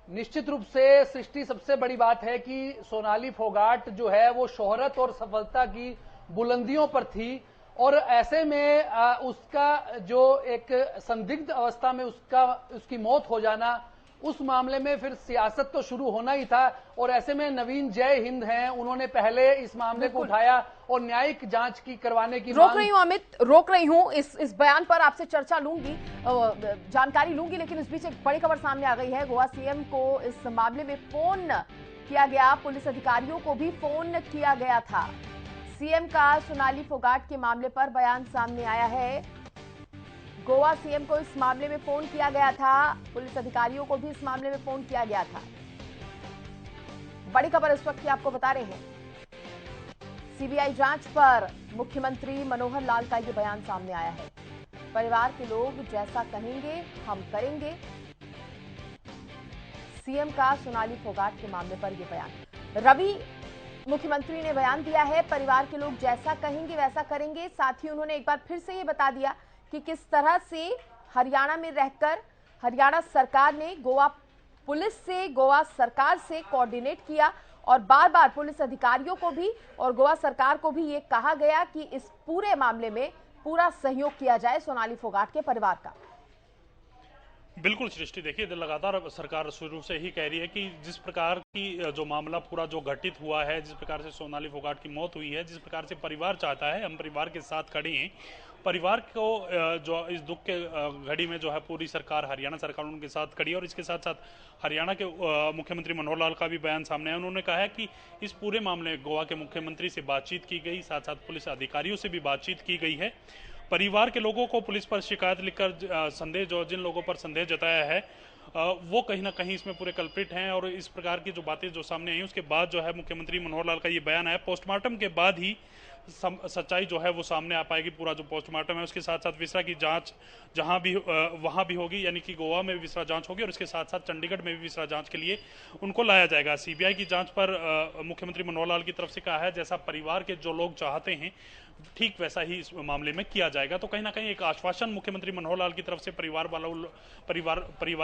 निश्चित रूप से सृष्टि, सबसे बड़ी बात है कि सोनाली फोगाट जो है वो शोहरत और सफलता की बुलंदियों पर थी और ऐसे में उसका जो एक संदिग्ध अवस्था में उसकी मौत हो जाना, उस मामले में फिर सियासत तो शुरू होना ही था। और ऐसे में नवीन जय हिंद हैं, उन्होंने पहले इस मामले को उठाया और न्यायिक जांच की करवाने की रोक रही हूं अमित, रोक रही हूं। इस बयान पर आपसे चर्चा लूंगी, जानकारी लूंगी, लेकिन इस बीच एक बड़ी खबर सामने आ गई है। गोवा सीएम को इस मामले में फोन किया गया, पुलिस अधिकारियों को भी फोन किया गया था। सीएम का सोनाली फोगाट के मामले पर बयान सामने आया है। गोवा सीएम को इस मामले में फोन किया गया था, पुलिस अधिकारियों को भी इस मामले में फोन किया गया था। बड़ी खबर इस वक्त की आपको बता रहे हैं। सीबीआई जांच पर मुख्यमंत्री मनोहर लाल का ये बयान सामने आया है। परिवार के लोग जैसा कहेंगे हम करेंगे, सीएम का सोनाली फोगाट के मामले पर यह बयान। रवि, मुख्यमंत्री ने बयान दिया है, परिवार के लोग जैसा कहेंगे वैसा करेंगे। साथ ही उन्होंने एक बार फिर से ये बता दिया कि किस तरह से हरियाणा में रहकर हरियाणा सरकार ने गोवा पुलिस से, गोवा सरकार से कोऑर्डिनेट किया और बार बार पुलिस अधिकारियों को भी और गोवा सरकार को भी ये कहा गया कि इस पूरे मामले में पूरा सहयोग किया जाए सोनाली फोगाट के परिवार का। बिल्कुल सृष्टि, देखिए लगातार सरकार शुरू से ही कह रही है कि जिस प्रकार की जो मामला पूरा जो घटित हुआ है, जिस प्रकार से सोनाली फोगाट की मौत हुई है, जिस प्रकार से परिवार चाहता है, हम परिवार के साथ खड़े हैं। परिवार को जो इस दुख के घड़ी में जो है पूरी सरकार, हरियाणा सरकार उनके साथ खड़ी है। और इसके साथ साथ हरियाणा के मुख्यमंत्री मनोहर लाल का भी बयान सामने है। उन्होंने कहा है कि इस पूरे मामले में गोवा के मुख्यमंत्री से बातचीत की गई, साथ साथ पुलिस अधिकारियों से भी बातचीत की गई है। परिवार के लोगों को पुलिस पर शिकायत लिखकर संदेह, जो जिन लोगों पर संदेह जताया है वो कहीं ना कहीं इसमें पूरे कल्प्रिट हैं। और इस प्रकार की जो बातें जो सामने आई, उसके बाद जो है मुख्यमंत्री मनोहर लाल का ये बयान आया। पोस्टमार्टम के बाद ही सच्चाई जो है वो सामने आ पाएगी। पूरा जो पोस्टमार्टम है उसके साथ साथ विसरा की जांच जहां भी वहां भी होगी, यानी कि गोवा में भी विसरा जांच होगी और इसके साथ साथ चंडीगढ़ में भी विसरा जांच के लिए उनको लाया जाएगा। सीबीआई की जांच पर मुख्यमंत्री मनोहर लाल की तरफ से कहा है, जैसा परिवार के जो लोग चाहते हैं ठीक वैसा ही इस मामले में किया जाएगा। तो कहीं ना कहीं एक आश्वासन मुख्यमंत्री मनोहर लाल की तरफ से परिवार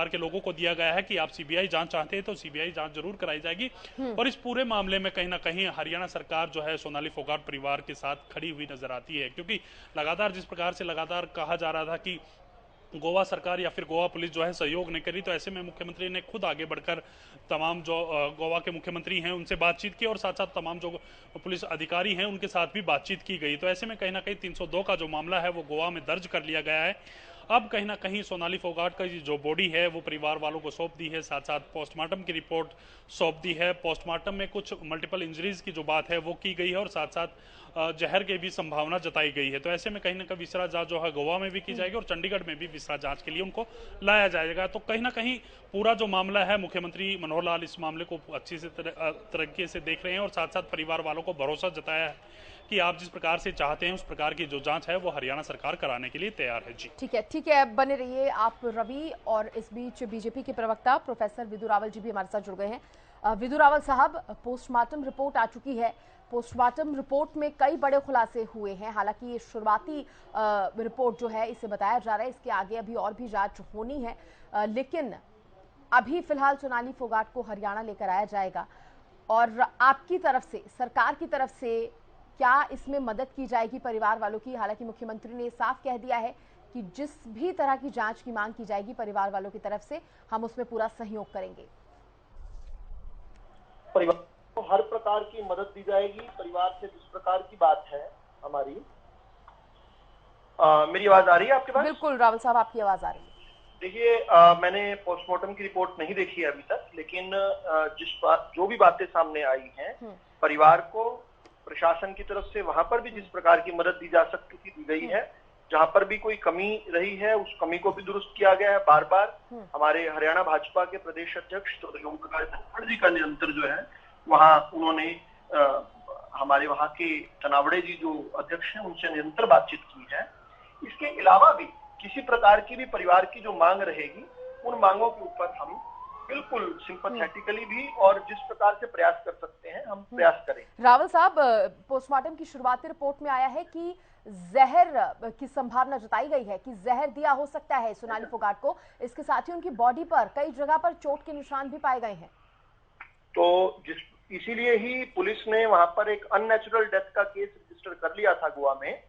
के लोगों को दिया गया है कि आप सीबीआई जांच चाहते हैं तो सीबीआई जांच जरूर कराई जाएगी। और इस पूरे मामले में कहीं ना कहीं हरियाणा सरकार जो है सोनाली फोगाट परिवार के साथ खड़ी हुई नजर आती है, क्योंकि लगातार जिस प्रकार से लगातार कहा जा रहा था कि गोवा सरकार या फिर गोवा पुलिस जो है सहयोग नहीं करी, तो ऐसे में मुख्यमंत्री ने खुद आगे बढ़कर तमाम जो गोवा के मुख्यमंत्री हैं उनसे बातचीत की और साथ साथ तमाम जो पुलिस अधिकारी हैं उनके साथ भी बातचीत की गई। तो ऐसे में कहीं ना कहीं 302 का जो मामला है वो गोवा में दर्ज कर लिया गया है। अब कहीं ना कहीं सोनाली फोगाट का जो बॉडी है वो परिवार वालों को सौंप दी है, साथ साथ पोस्टमार्टम की रिपोर्ट सौंप दी है। पोस्टमार्टम में कुछ मल्टीपल इंजरीज की जो बात है वो की गई है और साथ साथ जहर की भी संभावना जताई गई है। तो ऐसे में कहीं ना कहीं विसरा जांच जो है गोवा में भी की जाएगी और चंडीगढ़ में भी विसरा जांच के लिए उनको लाया जाएगा। तो कहीं ना कहीं पूरा जो मामला है, मुख्यमंत्री मनोहर लाल इस मामले को अच्छी से तरीके से देख रहे हैं और साथ साथ परिवार वालों को भरोसा जताया है कि आप जिस प्रकार से चाहते हैं उस प्रकार की जो जांच है वो हरियाणा सरकार कराने के लिए तैयार है। जी ठीक है, बने रहिए आप रवि। और इस बीच बीजेपी के प्रवक्ता प्रोफेसर विदु रावल जी भी हमारे साथ जुड़ गए हैं। विदु रावल साहब, पोस्टमार्टम रिपोर्ट आ चुकी है। पोस्टमार्टम रिपोर्ट में कई बड़े खुलासे हुए हैं। हालांकि ये शुरुआती रिपोर्ट जो है इसे बताया जा रहा है, इसके आगे अभी और भी जांच होनी है, लेकिन अभी फिलहाल सोनाली फोगाट को हरियाणा लेकर आया जाएगा। और आपकी तरफ से, सरकार की तरफ से क्या इसमें मदद की जाएगी परिवार वालों की? हालांकि मुख्यमंत्री ने साफ कह दिया है कि जिस भी तरह की जांच की मांग की जाएगी परिवार वालों की तरफ से हम उसमें पूरा सहयोग करेंगे। परिवार को हर प्रकार की मदद दी जाएगी। परिवार से जिस प्रकार की बात है हमारी, मेरी आवाज आ रही है आपके पास? बिल्कुल रावल साहब, आपकी आवाज आ रही है। देखिए, मैंने पोस्टमार्टम की रिपोर्ट नहीं देखी है अभी तक, लेकिन जो भी बातें सामने आई हैं, परिवार को प्रशासन की तरफ से वहां पर भी जिस प्रकार की मदद दी जा सकती थी दी गई है। जहां पर भी कोई कमी रही है उस कमी को भी दुरुस्त किया गया है। बार बार हमारे हरियाणा भाजपा के प्रदेश अध्यक्ष चौधरी ओम प्रकाश धनखड़ जी का निरंतर जो है वहां उन्होंने हमारे वहां के तनावड़े जी जो अध्यक्ष हैं उनसे निरंतर बातचीत की है। इसके अलावा भी किसी प्रकार की भी परिवार की जो मांग रहेगी उन मांगों के ऊपर हम बिल्कुल सिंपैथेटिकली भी और जिस प्रकार से प्रयास कर सकते हैं हम प्रयास करें। रावल साहब, पोस्टमार्टम की शुरुआती रिपोर्ट में आया है कि जहर की संभावना जताई गई है कि जहर दिया हो सकता है सोनाली फोगाट को। इसके साथ ही उनकी बॉडी पर कई जगह पर चोट के निशान भी पाए गए हैं। तो इसीलिए ही पुलिस ने वहां पर एक अननेचुरल डेथ का केस रजिस्टर कर लिया था गोवा में।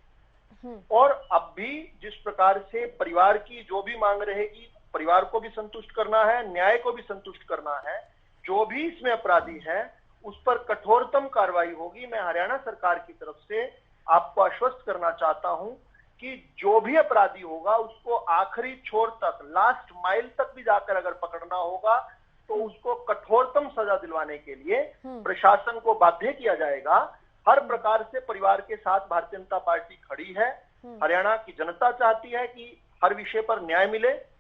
और अब भी जिस प्रकार से परिवार की जो भी मांग रहेगी, परिवार को भी संतुष्ट करना है, न्याय को भी संतुष्ट करना है। जो भी इसमें अपराधी है उस पर कठोरतम कार्रवाई होगी। मैं हरियाणा सरकार की तरफ से आपको आश्वस्त करना चाहता हूं कि जो भी अपराधी होगा उसको आखिरी छोर तक, लास्ट माइल तक भी जाकर अगर पकड़ना होगा तो उसको कठोरतम सजा दिलवाने के लिए प्रशासन को बाध्य किया जाएगा। हर प्रकार से परिवार के साथ भारतीय जनता पार्टी खड़ी है। हरियाणा की जनता चाहती है कि हर विषय पर न्याय मिले।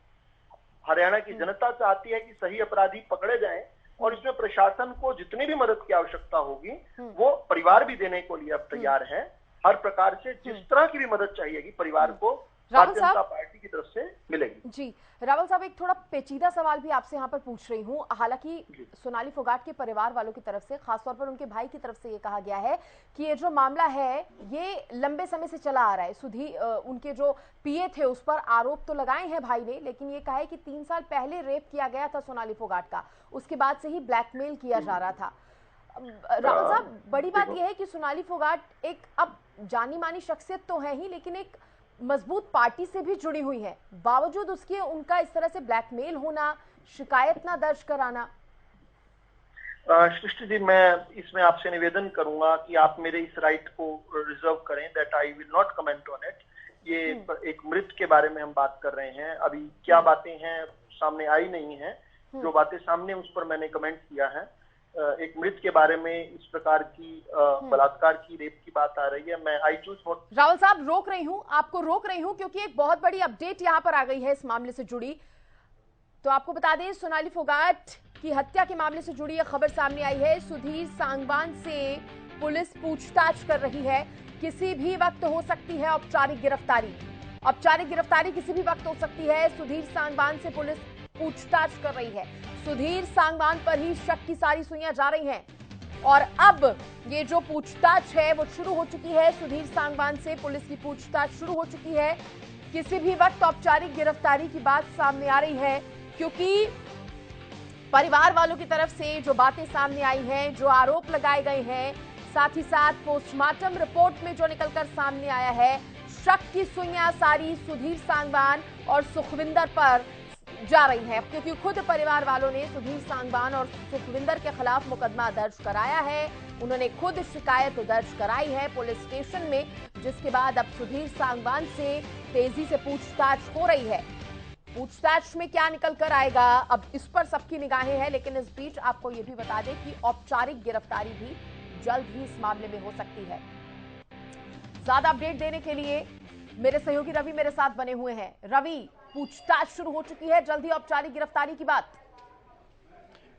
हरियाणा की जनता चाहती है कि सही अपराधी पकड़े जाएं। और इसमें प्रशासन को जितनी भी मदद की आवश्यकता होगी वो परिवार भी देने को लिए अब तैयार है। हर प्रकार से जिस तरह की भी मदद चाहिएगी परिवार को भारतीय जनता पार्टी की तरफ से मिलेगी। जी रावल साहब, एक थोड़ा पेचीदा सवाल भी आपसे यहाँ पर पूछ रही हूँ। हालांकि सोनाली फोगाट के परिवार वालों की तरफ से, खासतौर पर उनके भाई की तरफ से ये कहा गया है कि ये जो मामला है ये लंबे समय से चला आ रहा है। सुधीर उनके जो पीए थे उस पर आरोप तो लगाए हैं भाई ने, लेकिन ये कहा है कि 3 साल पहले रेप किया गया था सोनाली फोगाट का, उसके बाद से ही ब्लैकमेल किया जा रहा था। रावल साहब, बड़ी बात यह है कि सोनाली फोगाट एक अब जानी मानी शख्सियत तो है ही, लेकिन एक मजबूत पार्टी से भी जुड़ी हुई है, बावजूद उसके उनका इस तरह से ब्लैकमेल होना, शिकायत ना दर्ज कराना। सृष्टि जी, मैं इसमें आपसे निवेदन करूंगा कि आप मेरे इस राइट को रिजर्व करें, that I will not comment on it. ये एक मृत के बारे में हम बात कर रहे हैं, अभी क्या बातें हैं सामने आई नहीं है। जो बातें सामने उस पर मैंने कमेंट किया है। एक मृत के बारे में इस प्रकार की बलात्कार की, रेप की बात आ रही है, मैं आई चूज नॉट। रावल साहब, रोक रही हूं, आपको रोक रही हूं क्योंकि एक बहुत बड़ी अपडेट यहां पर आ गई है इस मामले से जुड़ी। तो आपको बता दें, सोनाली फोगाट की हत्या के मामले से जुड़ी एक खबर सामने आई है। सुधीर सांगवान से पुलिस पूछताछ कर रही है। किसी भी वक्त हो सकती है औपचारिक गिरफ्तारी। औपचारिक गिरफ्तारी किसी भी वक्त हो सकती है। सुधीर सांगवान से पुलिस पूछताछ कर रही है। सुधीर सांगवान पर ही शक की सारी सुइयां जा रही हैं और अब ये जो पूछताछ है वो शुरू हो चुकी है। सुधीर सांगवान से पुलिस की पूछताछ शुरू हो चुकी है। किसी भी वक्त औपचारिक गिरफ्तारी की बात सामने आ रही है, क्योंकि परिवार वालों की तरफ से जो बातें सामने आई हैं, जो आरोप लगाए गए हैं, साथ ही साथ पोस्टमार्टम रिपोर्ट में जो निकलकर सामने आया है, शक की सुइयां सारी सुधीर सांगवान और सुखविंदर पर जा रही है, क्योंकि खुद परिवार वालों ने सुधीर सांगवान और सुखविंदर के खिलाफ मुकदमा दर्ज कराया है। उन्होंने खुद शिकायत दर्ज कराई है पुलिस स्टेशन में, जिसके बाद अब सुधीर सांगवान से तेजी से पूछताछ हो रही है। पूछताछ में क्या निकल कर आएगा, अब इस पर सबकी निगाहें हैं। लेकिन इस बीच आपको यह भी बता दें कि औपचारिक गिरफ्तारी भी जल्द ही इस मामले में हो सकती है। ज्यादा अपडेट देने के लिए मेरे सहयोगी रवि मेरे साथ बने हुए हैं। रवि, पूछताछ शुरू हो चुकी है, जल्द ही औपचारिक गिरफ्तारी की बात।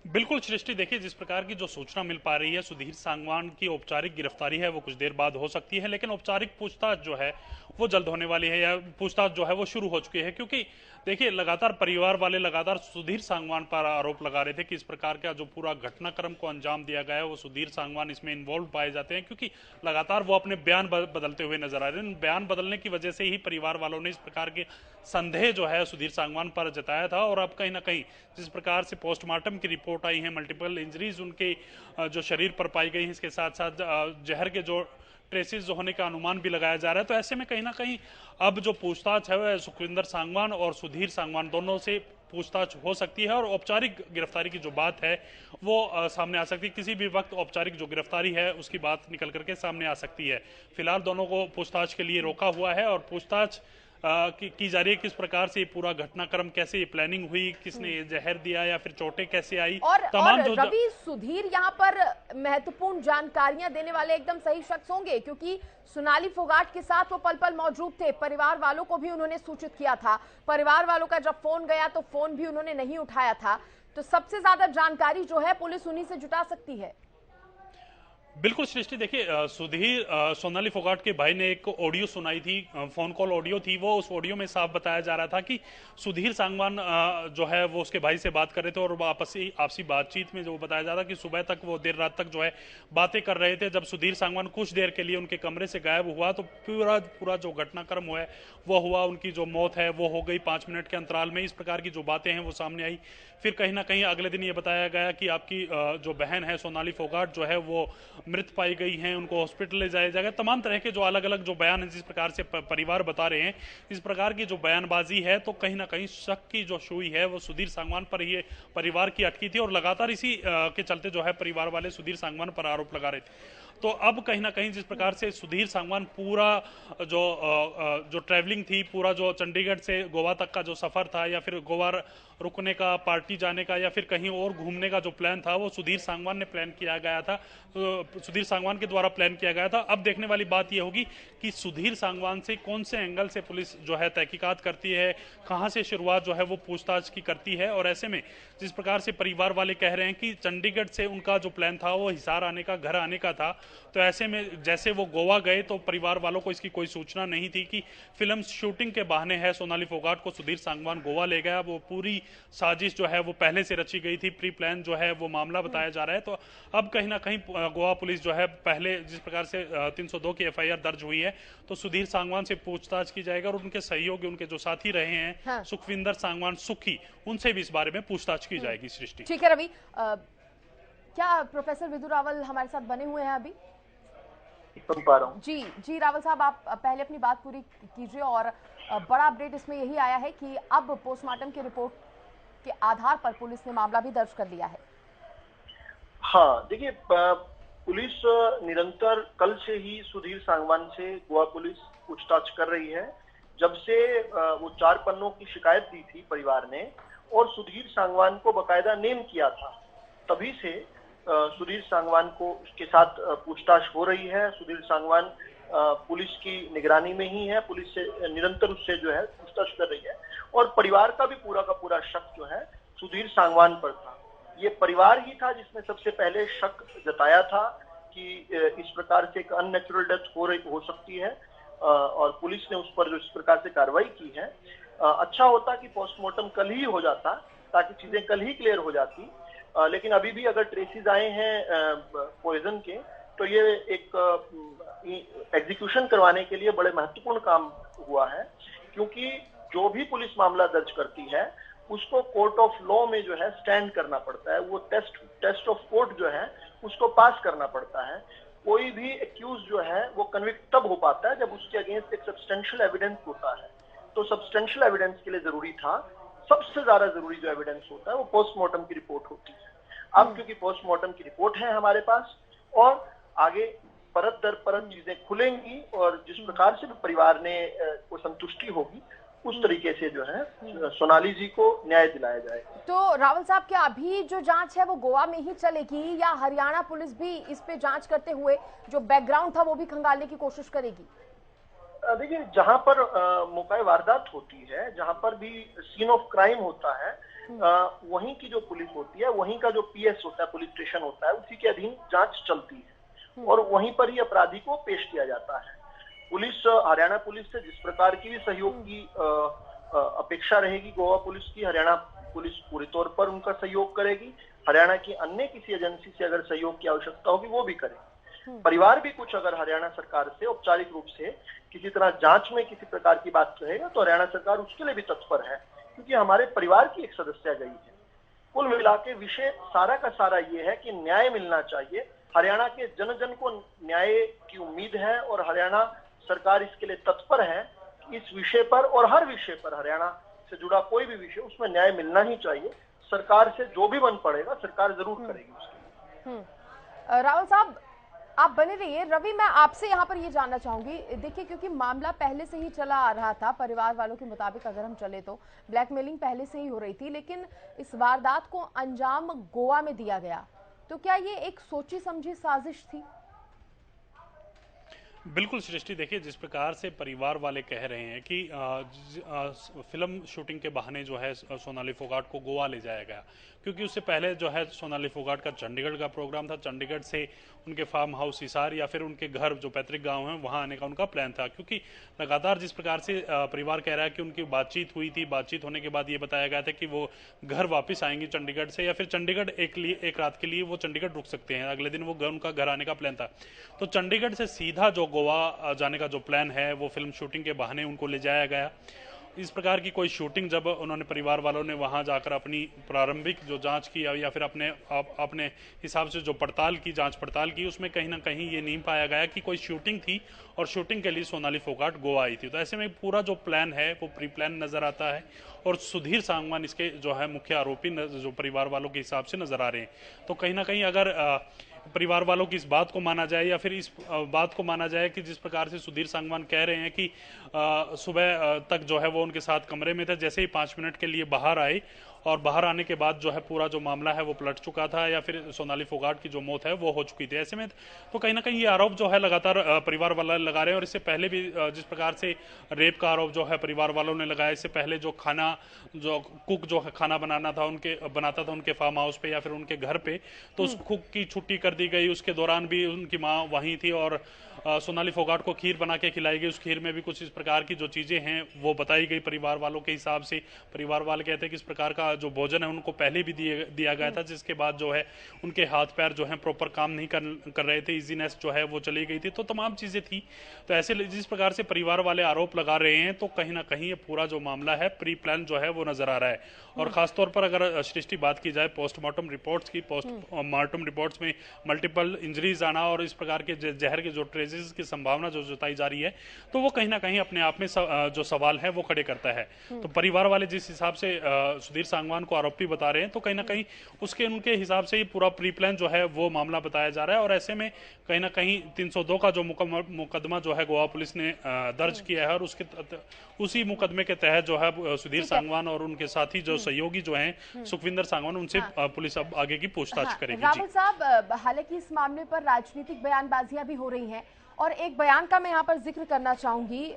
बिल्कुल सृष्टि, देखिए जिस प्रकार की जो सूचना मिल पा रही है, सुधीर सांगवान की औपचारिक गिरफ्तारी है वो कुछ देर बाद हो सकती है, लेकिन औपचारिक पूछताछ जो है वो जल्द होने वाली है, या पूछताछ जो है वो शुरू हो चुकी है। क्योंकि देखिए लगातार परिवार वाले लगातार सुधीर सांगवान पर आरोप लगा रहे थे कि इस प्रकार का जो पूरा घटनाक्रम को अंजाम दिया गया है वो सुधीर सांगवान इसमें इन्वॉल्व पाए जाते हैं, क्योंकि लगातार वो अपने बयान बदलते हुए नजर आ रहे हैं। बयान बदलने की वजह से ही परिवार वालों ने इस प्रकार के संदेह जो है सुधीर सांगवान पर जताया था। और अब कहीं ना कहीं जिस प्रकार से पोस्टमार्टम की रिपोर्ट आई है, मल्टीपल इंजरीज उनके जो शरीर पर पाई गई है, इसके साथ साथ जहर के जो ट्रेसेस जो होने का अनुमान भी लगाया जा रहा है। तो ऐसे में कहीं ना कहीं अब जो पूछताछ है वह सुखविंदर सांगवान और सुधीर सांगवान दोनों से पूछताछ हो सकती है, और औपचारिक गिरफ्तारी की जो बात है वो सामने आ सकती है। किसी भी वक्त औपचारिक जो गिरफ्तारी है उसकी बात निकल करके सामने आ सकती है। फिलहाल दोनों को पूछताछ के लिए रोका हुआ है और पूछताछ की जा रही है किस प्रकार से पूरा घटनाक्रम, कैसे ये प्लानिंग हुई, किसने ये जहर दिया या फिर चोटें कैसे आई, तमाम जो रवि, सुधीर यहाँ पर महत्वपूर्ण जानकारियां देने वाले एकदम सही शख्स होंगे, क्योंकि सोनाली फोगाट के साथ वो पल पल मौजूद थे। परिवार वालों को भी उन्होंने सूचित किया था। परिवार वालों का जब फोन गया तो फोन भी उन्होंने नहीं उठाया था। तो सबसे ज्यादा जानकारी जो है पुलिस उन्हीं से जुटा सकती है। बिल्कुल सृष्टि, देखिए सुधीर सोनाली फोगाट के भाई ने एक ऑडियो सुनाई थी, फोन कॉल ऑडियो थी। वो उस ऑडियो में साफ बताया जा रहा था कि सुधीर सांगवान जो है वो उसके भाई से बात कर रहे थे, और आपसी बातचीत में जो बताया जा रहा था कि सुबह तक वो देर रात तक जो है बातें कर रहे थे। जब सुधीर सांगवान कुछ देर के लिए उनके कमरे से गायब हुआ तो पूरा जो घटनाक्रम हुआ है वो हुआ, उनकी जो मौत है वो हो गई 5 मिनट के अंतराल में। इस प्रकार की जो बातें हैं वो सामने आई। फिर कहीं ना कहीं अगले दिन ये बताया गया कि आपकी जो बहन है सोनाली फोगाट जो है वो मृत पाई गई हैं, उनको हॉस्पिटल ले जाया जाएगा। तमाम तरह के जो अलग अलग जो बयान हैं, जिस प्रकार से परिवार बता रहे हैं, इस प्रकार की जो बयानबाजी है, तो कहीं ना कहीं शक की जो सुई है वो सुधीर सांगवान पर ही परिवार की अटकी थी, और लगातार इसी के चलते जो है परिवार वाले सुधीर सांगवान पर आरोप लगा रहे थे। तो अब कहीं ना कहीं जिस प्रकार से सुधीर सांगवान पूरा जो ट्रैवलिंग थी, पूरा जो चंडीगढ़ से गोवा तक का जो सफर था, या फिर गोवा रुकने का, पार्टी जाने का या फिर कहीं और घूमने का जो प्लान था वो सुधीर सांगवान ने प्लान किया गया था, सुधीर सांगवान के द्वारा प्लान किया गया था। अब देखने वाली बात यह होगी कि सुधीर सांगवान से कौन से एंगल से पुलिस जो है तहकीकात करती है, कहां से शुरुआत जो है वो पूछताछ की करती है। और ऐसे में जिस प्रकार से परिवार वाले कह रहे हैं कि चंडीगढ़ से उनका जो प्लान था वो हिसार आने का, घर आने का था, तो ऐसे में जैसे वो गोवा गए तो परिवार वालों को इसकी कोई सूचना नहीं थी कि फिल्म शूटिंग के बहाने है सोनाली फोगाट को सुधीर सांगवान गोवा ले गया। वो पूरी साजिश जो है वो पहले से रची गई थी, प्री प्लान जो है वो मामला बताया जा रहा है। तो अब कहीं ना कहीं गोवा पुलिस जो है पहले जिस प्रकार से 302 की एफआईआर दर्ज हुई है तो सुधीर सांगवान से पूछताछ की जाएगी और उनके सहयोगी, उनके जो साथी रहे हैं हाँ। सुखविंदर सांगवान सुखी, उनसे भी इस बारे में पूछताछ की जाएगी। सृष्टि, ठीक है रवि, क्या प्रोफेसर विदु रावल हमारे साथ बने हुए हैं अभी? सुन पा रहा हूँ जी रावल साहब, आप पहले अपनी बात पूरी कीजिए। और बड़ा अपडेट इसमें यही आया है कि अब पोस्टमार्टम की रिपोर्ट के आधार पर पुलिस ने मामला भी दर्ज कर लिया है। हाँ, देखिए, पुलिस निरंतर कल से ही सुधीर सांगवान से गोवा पुलिस पूछताछ कर रही है। जब से वो 4 पन्नों की शिकायत दी थी परिवार ने और सुधीर सांगवान को बकायदा नेम किया था, तभी से सुधीर सांगवान को उसके साथ पूछताछ हो रही है। सुधीर सांगवान पुलिस की निगरानी में ही है, पुलिस से निरंतर उससे जो है पूछताछ कर रही है और परिवार का भी पूरा का पूरा शक जो है सुधीर सांगवान पर था। ये परिवार ही था जिसने सबसे पहले शक जताया था कि इस प्रकार से एक अननेचुरल डेथ हो सकती है और पुलिस ने उस पर जो इस प्रकार से कार्रवाई की है। अच्छा होता कि पोस्टमार्टम कल ही हो जाता ताकि चीजें कल ही क्लियर हो जाती, लेकिन अभी भी अगर ट्रेसेस आए हैं पॉइजन के तो ये एक एग्जीक्यूशन करवाने के लिए बड़े महत्वपूर्ण काम हुआ है, क्योंकि जो भी पुलिस मामला दर्ज करती है उसको कोर्ट ऑफ लॉ में जो है स्टैंड करना पड़ता है, वो टेस्ट ऑफ कोर्ट जो है उसको पास करना पड़ता है। कोई भी एक्यूज जो है वो कन्विक्ट तब हो पाता है जब उसके अगेंस्ट एक सब्सटेंशियल एविडेंस होता है। तो सब्सटेंशियल एविडेंस के लिए जरूरी था, सबसे ज्यादा जरूरी जो एविडेंस होता है वो पोस्टमार्टम की रिपोर्ट होती है। अब क्योंकि पोस्टमार्टम की रिपोर्ट है हमारे पास और आगे परत दर परत चीजें खुलेंगी और जिस प्रकार से भी परिवार ने को संतुष्टि होगी उस तरीके से जो है सोनाली जी को न्याय दिलाया जाएगा। तो रावल साहब, क्या अभी जो जांच है वो गोवा में ही चलेगी या हरियाणा पुलिस भी इस पे जांच करते हुए जो बैकग्राउंड था वो भी खंगालने की कोशिश करेगी? देखिए, जहां पर मौका वारदात होती है, जहां पर भी सीन ऑफ क्राइम होता है, वहीं की जो पुलिस होती है, वहीं का जो पीएस होता है, पुलिस स्टेशन होता है, उसी के अधीन जांच चलती है और वहीं पर ही अपराधी को पेश किया जाता है। पुलिस, हरियाणा पुलिस से जिस प्रकार की भी सहयोग की अपेक्षा रहेगी गोवा पुलिस की, हरियाणा पुलिस पूरी तौर पर उनका सहयोग करेगी। हरियाणा की अन्य किसी एजेंसी से अगर सहयोग की आवश्यकता होगी वो भी करेगी। परिवार भी कुछ अगर हरियाणा सरकार से औपचारिक रूप से किसी तरह जांच में किसी प्रकार की बात कहेगा तो हरियाणा सरकार उसके लिए भी तत्पर है, क्योंकि हमारे परिवार की एक सदस्य गई है। कुल मिला के विषय सारा का सारा ये है कि न्याय मिलना चाहिए। हरियाणा के जन जन को न्याय की उम्मीद है और हरियाणा सरकार इसके लिए तत्पर है। इस विषय पर और हर विषय पर, हरियाणा से जुड़ा कोई भी विषय, उसमें न्याय मिलना ही चाहिए। सरकार से जो भी बन पड़ेगा सरकार जरूर करेगी उसके। रावल साहब, आप बने रहिए। रवि, मैं आपसे यहाँ पर ये जानना चाहूंगी, देखिए क्योंकि मामला पहले से ही चला आ रहा था, परिवार वालों के मुताबिक अगर हम चले तो ब्लैकमेलिंग पहले से ही हो रही थी, लेकिन इस वारदात को अंजाम गोवा में दिया गया, तो क्या ये एक सोची समझी साजिश थी? बिल्कुल सृष्टि, देखिए जिस प्रकार से परिवार वाले कह रहे हैं कि फिल्म शूटिंग के बहाने जो है सोनाली फोगाट को गोवा ले जाया गया, क्योंकि उससे पहले जो है सोनाली फोगाट का चंडीगढ़ का प्रोग्राम था। चंडीगढ़ से उनके फार्म हाउस हिसार या फिर उनके घर जो पैतृक गांव है वहां आने का उनका प्लान था, क्योंकि लगातार जिस प्रकार से परिवार कह रहा है कि उनकी बातचीत हुई थी, बातचीत होने के बाद ये बताया गया था कि वो घर वापस आएंगे चंडीगढ़ से, या फिर चंडीगढ़ एक रात के लिए वो चंडीगढ़ रुक सकते हैं, अगले दिन वो उनका घर आने का प्लान था। तो चंडीगढ़ से सीधा जो गोवा जाने का जो प्लान है वो फिल्म शूटिंग के बहाने उनको ले जाया गया। इस प्रकार की कोई शूटिंग जब उन्होंने, परिवार वालों ने वहां जाकर अपनी प्रारंभिक जो जांच की या फिर अपने हिसाब से जो जांच पड़ताल की, उसमें कहीं ना कहीं ये नहीं पाया गया कि कोई शूटिंग थी और शूटिंग के लिए सोनाली फोगाट गोवा आई थी। तो ऐसे में पूरा जो प्लान है वो प्री प्लान नजर आता है और सुधीर सांगवान इसके जो है मुख्य आरोपी जो परिवार वालों के हिसाब से नजर आ रहे हैं। तो कहीं ना कहीं अगर परिवार वालों की इस बात को माना जाए या फिर इस बात को माना जाए कि जिस प्रकार से सुधीर सांगवान कह रहे हैं कि सुबह तक जो है वो उनके साथ कमरे में थे, जैसे ही 5 मिनट के लिए बाहर आए और बाहर आने के बाद जो है पूरा जो मामला है वो पलट चुका था, या फिर सोनाली फोगाट की जो मौत है वो हो चुकी थी। ऐसे में तो कहीं ना कहीं ये आरोप जो है लगातार परिवार वाले लगा रहे हैं। और इससे पहले भी जिस प्रकार से रेप का आरोप जो है परिवार वालों ने लगाया, इससे पहले जो कुक जो खाना बनाता था उनके फार्म हाउस पे या फिर उनके घर पे, तो उस कुक की छुट्टी कर दी गई। उसके दौरान भी उनकी माँ वहीं थी और सोनाली फोगाट को खीर बना के खिलाई गई। उस खीर में भी कुछ इस प्रकार की जो चीजें हैं वो बताई गई परिवार वालों के हिसाब से। परिवार वाले कहते हैं कि इस प्रकार का जो भोजन है उनको पहले भी दिया गया था, जिसके बाद जो है उनके हाथ पैर जो है प्रॉपर काम नहीं कर रहे थे, इजीनेस जो है वो चली गई थी, तो तमाम चीजें थी। तो ऐसे जिस प्रकार से परिवार वाले आरोप लगा रहे हैं, तो कहीं ना कहीं ये पूरा जो मामला है प्री प्लान जो है वो नजर आ रहा है। और खासतौर पर अगर सृष्टि बात की जाए पोस्टमार्टम रिपोर्ट्स की, पोस्टमार्टम रिपोर्ट्स में मल्टीपल इंजरीज आना और इस प्रकार के जहर के जो ट्रेसेस की संभावना जो जताई जा रही है, तो वो कहीं ना कहीं अपने आप में जो सवाल है वो खड़े करता है। तो परिवार वाले जिस हिसाब से सुधीर सांगवान को आरोपी बता रहे हैं, तो कहीं ना कहीं उनके हिसाब से ही पूरा प्री प्लान जो है वो मामला बताया जा रहा है। और ऐसे में कहीं ना कहीं 302 का जो मुकदमा जो है गोवा पुलिस ने दर्ज किया है, और उसी मुकदमे के तहत जो है सुधीर सांगवान और उनके साथी जो सहयोगी जो हैं सुखविंदर सांगवान, उनसे पुलिस अब आगे की पूछताछ करेगी। राहुल साहब, हालांकि इस मामले पर राजनीतिक बयानबाजियां भी हो रही हैं, और एक बयान का मैं यहाँ पर जिक्र करना चाहूंगी।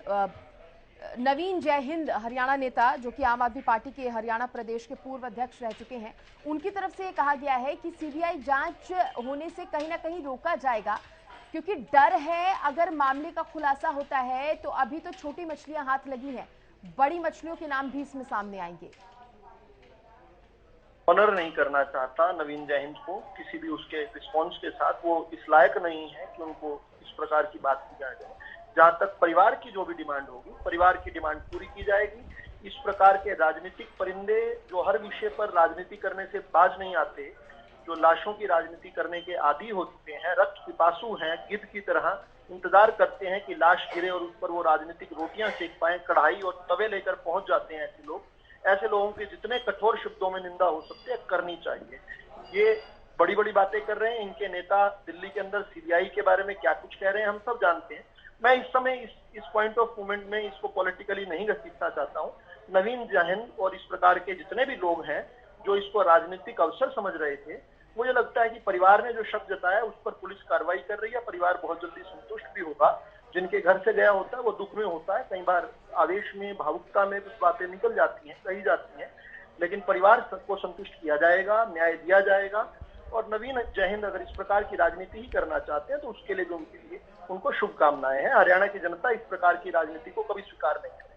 नवीन जय हिंद हरियाणा नेता, जो कि आम आदमी पार्टी के हरियाणा प्रदेश के पूर्व अध्यक्ष रह चुके हैं, उनकी तरफ से कहा गया है कि सीबीआई जांच होने से कहीं ना कहीं रोका जाएगा, क्योंकि डर है अगर मामले का खुलासा होता है तो अभी तो छोटी मछलियां हाथ लगी हैं, बड़ी मछलियों के नाम भी इसमें सामने आएंगे। ऑनर नहीं करना चाहता नवीन जय हिंद को किसी भी उसके रिस्पॉन्स के साथ, वो इस लायक नहीं है कि उनको इस प्रकार की बात की जाए। जहां तक परिवार की जो भी डिमांड होगी, परिवार की डिमांड पूरी की जाएगी। इस प्रकार के राजनीतिक परिंदे जो हर विषय पर राजनीति करने से बाज नहीं आते, जो लाशों की राजनीति करने के आदी हो चुके हैं, रक्त पिपासु हैं, गिद्ध की तरह इंतजार करते हैं कि लाश गिरे और उस पर वो राजनीतिक रोटियां सेक पाए, कढ़ाई और तवे लेकर पहुंच जाते हैं ऐसे लोग। ऐसे लोगों के जितने कठोर शब्दों में निंदा हो सकती है करनी चाहिए। ये बड़ी बड़ी बातें कर रहे हैं, इनके नेता दिल्ली के अंदर सीबीआई के बारे में क्या कुछ कह रहे हैं हम सब जानते हैं। मैं इस समय इस पॉइंट ऑफ मूवमेंट में इसको पॉलिटिकली नहीं घसीटना चाहता हूँ। नवीन जय हिंद और इस प्रकार के जितने भी लोग हैं जो इसको राजनीतिक अवसर समझ रहे थे, मुझे लगता है कि परिवार ने जो शब्द जताया उस पर पुलिस कार्रवाई कर रही है। परिवार बहुत जल्दी संतुष्ट भी होगा। जिनके घर से गया होता है वो दुख में होता है, कई बार आवेश में, भावुकता में कुछ बातें निकल जाती हैं, कही जाती हैं, लेकिन परिवार को संतुष्ट किया जाएगा, न्याय दिया जाएगा। और नवीन जय हिंद अगर इस प्रकार की राजनीति ही करना चाहते हैं तो उसके लिए भी उनको शुभकामनाएं हैं। हरियाणा की जनता इस प्रकार की राजनीति को कभी स्वीकार नहीं करेगी।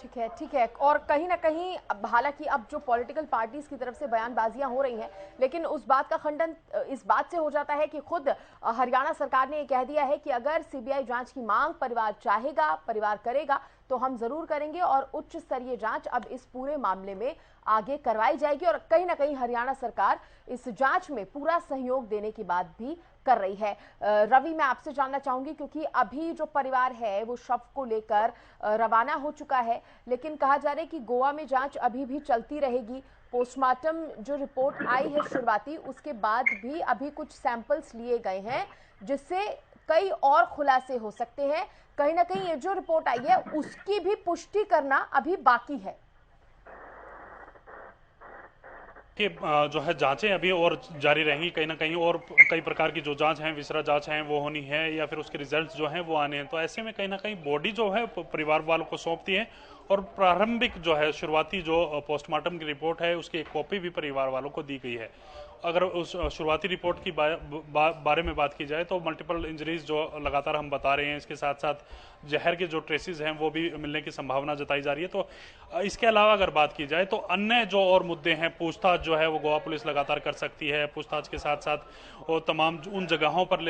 ठीक है, ठीक है। और कहीं ना कहीं हालांकि अब जो पॉलिटिकल पार्टीज की तरफ से बयानबाजियां हो रही हैं, लेकिन उस बात का खंडन इस बात से हो जाता है कि खुद हरियाणा सरकार ने ये कह दिया है कि अगर सीबीआई जांच की मांग परिवार चाहेगा, परिवार करेगा, तो हम जरूर करेंगे और उच्च स्तरीय जांच अब इस पूरे मामले में आगे करवाई जाएगी। और कहीं ना कहीं हरियाणा सरकार इस जांच में पूरा सहयोग देने की बात भी कर रही है। रवि, मैं आपसे जानना चाहूंगी, क्योंकि अभी जो परिवार है वो शव को लेकर रवाना हो चुका है, लेकिन कहा जा रहा है कि गोवा में जांच अभी भी चलती रहेगी। पोस्टमार्टम जो रिपोर्ट आई है शुरुआती, उसके बाद भी अभी कुछ सैंपल्स लिए गए हैं, जिससे कई और खुलासे हो सकते हैं। कहीं ना कहीं ये जो रिपोर्ट आई है उसकी भी पुष्टि करना अभी बाकी है। कि जो है जांचें अभी और जारी रहेंगी, कहीं ना कहीं और कई प्रकार की जो जांच हैं, विसरा जांच हैं वो होनी है, या फिर उसके रिजल्ट्स जो हैं वो आने हैं। तो ऐसे में कहीं ना कहीं बॉडी जो है परिवार वालों को सौंपती है, और प्रारंभिक जो है शुरुआती जो पोस्टमार्टम की रिपोर्ट है उसकी एक कॉपी भी परिवार वालों को दी गई है। अगर उस शुरुआती रिपोर्ट की बारे में बात की जाए तो मल्टीपल इंजरीज जो लगातार हम बता रहे हैं, इसके साथ साथ जहर के जो ट्रेसेस हैं वो भी मिलने की संभावना जताई जा रही है। तो इसके अलावा अगर बात की जाए तो अन्य जो और मुद्दे हैं, पूछताछ जो है वो गोवा पुलिस लगातार कर सकती है। पूछताछ के साथ साथ वो तमाम उन जगहों पर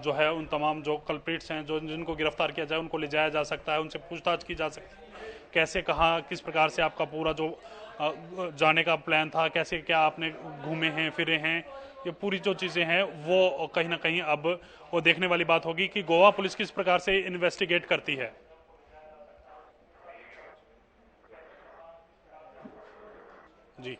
जो है उन तमाम जो कल्प्रिट्स हैं जो जिनको गिरफ्तार किया जाए उनको ले जाया जा सकता है, उनसे पूछताछ की जा सकती है। कैसे, कहाँ, किस प्रकार से आपका पूरा जो जाने का प्लान था, कैसे क्या आपने घूमे हैं, फिरे हैं, ये पूरी जो चीजें हैं वो कहीं ना कहीं अब वो देखने वाली बात होगी कि गोवा पुलिस किस प्रकार से इन्वेस्टिगेट करती है। जी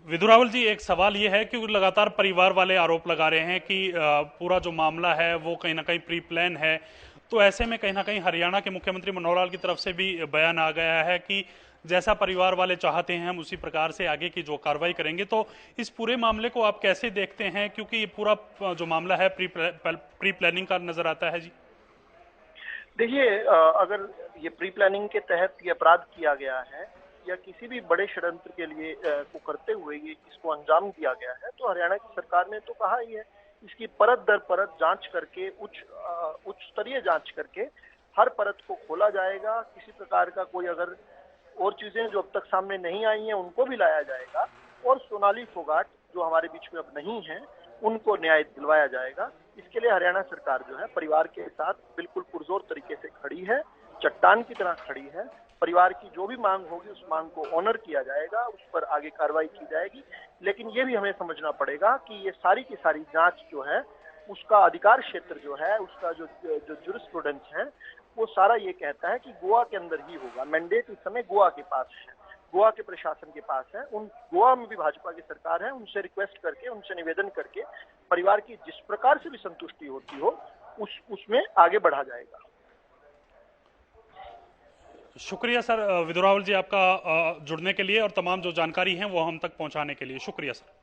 विदुरावल जी, एक सवाल ये है कि लगातार परिवार वाले आरोप लगा रहे हैं कि पूरा जो मामला है वो कहीं ना कहीं प्री प्लान है। तो ऐसे में कहीं ना कहीं हरियाणा के मुख्यमंत्री मनोहर लाल की तरफ से भी बयान आ गया है कि जैसा परिवार वाले चाहते हैं हम उसी प्रकार से आगे की जो कार्रवाई करेंगे। तो इस पूरे मामले को आप कैसे देखते हैं, क्योंकि ये पूरा जो मामला है प्री प्लानिंग का नजर आता है जी? देखिए, अगर ये प्री प्लानिंग के तहत ये अपराध किया गया है या किसी भी बड़े षड्यंत्र के लिए को करते हुए ये इसको अंजाम दिया गया है, तो हरियाणा की सरकार ने तो कहा ही है इसकी परत दर परत जांच करके उच्च स्तरीय जांच करके हर परत को खोला जाएगा। किसी प्रकार का कोई अगर और चीजें जो अब तक सामने नहीं आई हैं उनको भी लाया जाएगा, और सोनाली फोगाट जो हमारे बीच में अब नहीं है उनको न्याय दिलवाया जाएगा। इसके लिए हरियाणा सरकार जो है परिवार के साथ बिल्कुल पुरजोर तरीके से खड़ी है, चट्टान की तरह खड़ी है। परिवार की जो भी मांग होगी उस मांग को ऑनर किया जाएगा, उस पर आगे कार्रवाई की जाएगी। लेकिन ये भी हमें समझना पड़ेगा कि ये सारी की सारी जांच जो है उसका अधिकार क्षेत्र जो है, उसका जो जुरिस्प्रूडेंस है वो सारा ये कहता है कि गोवा के अंदर ही होगा। मैंडेट इस समय गोवा के पास है, गोवा के प्रशासन के पास है। उन गोवा में भी भाजपा की सरकार है, उनसे रिक्वेस्ट करके, उनसे निवेदन करके परिवार की जिस प्रकार से भी संतुष्टि होती हो उसमें आगे बढ़ा जाएगा। शुक्रिया सर विदुरावल जी, आपका जुड़ने के लिए और तमाम जो जानकारी है वो हम तक पहुंचाने के लिए शुक्रिया सर।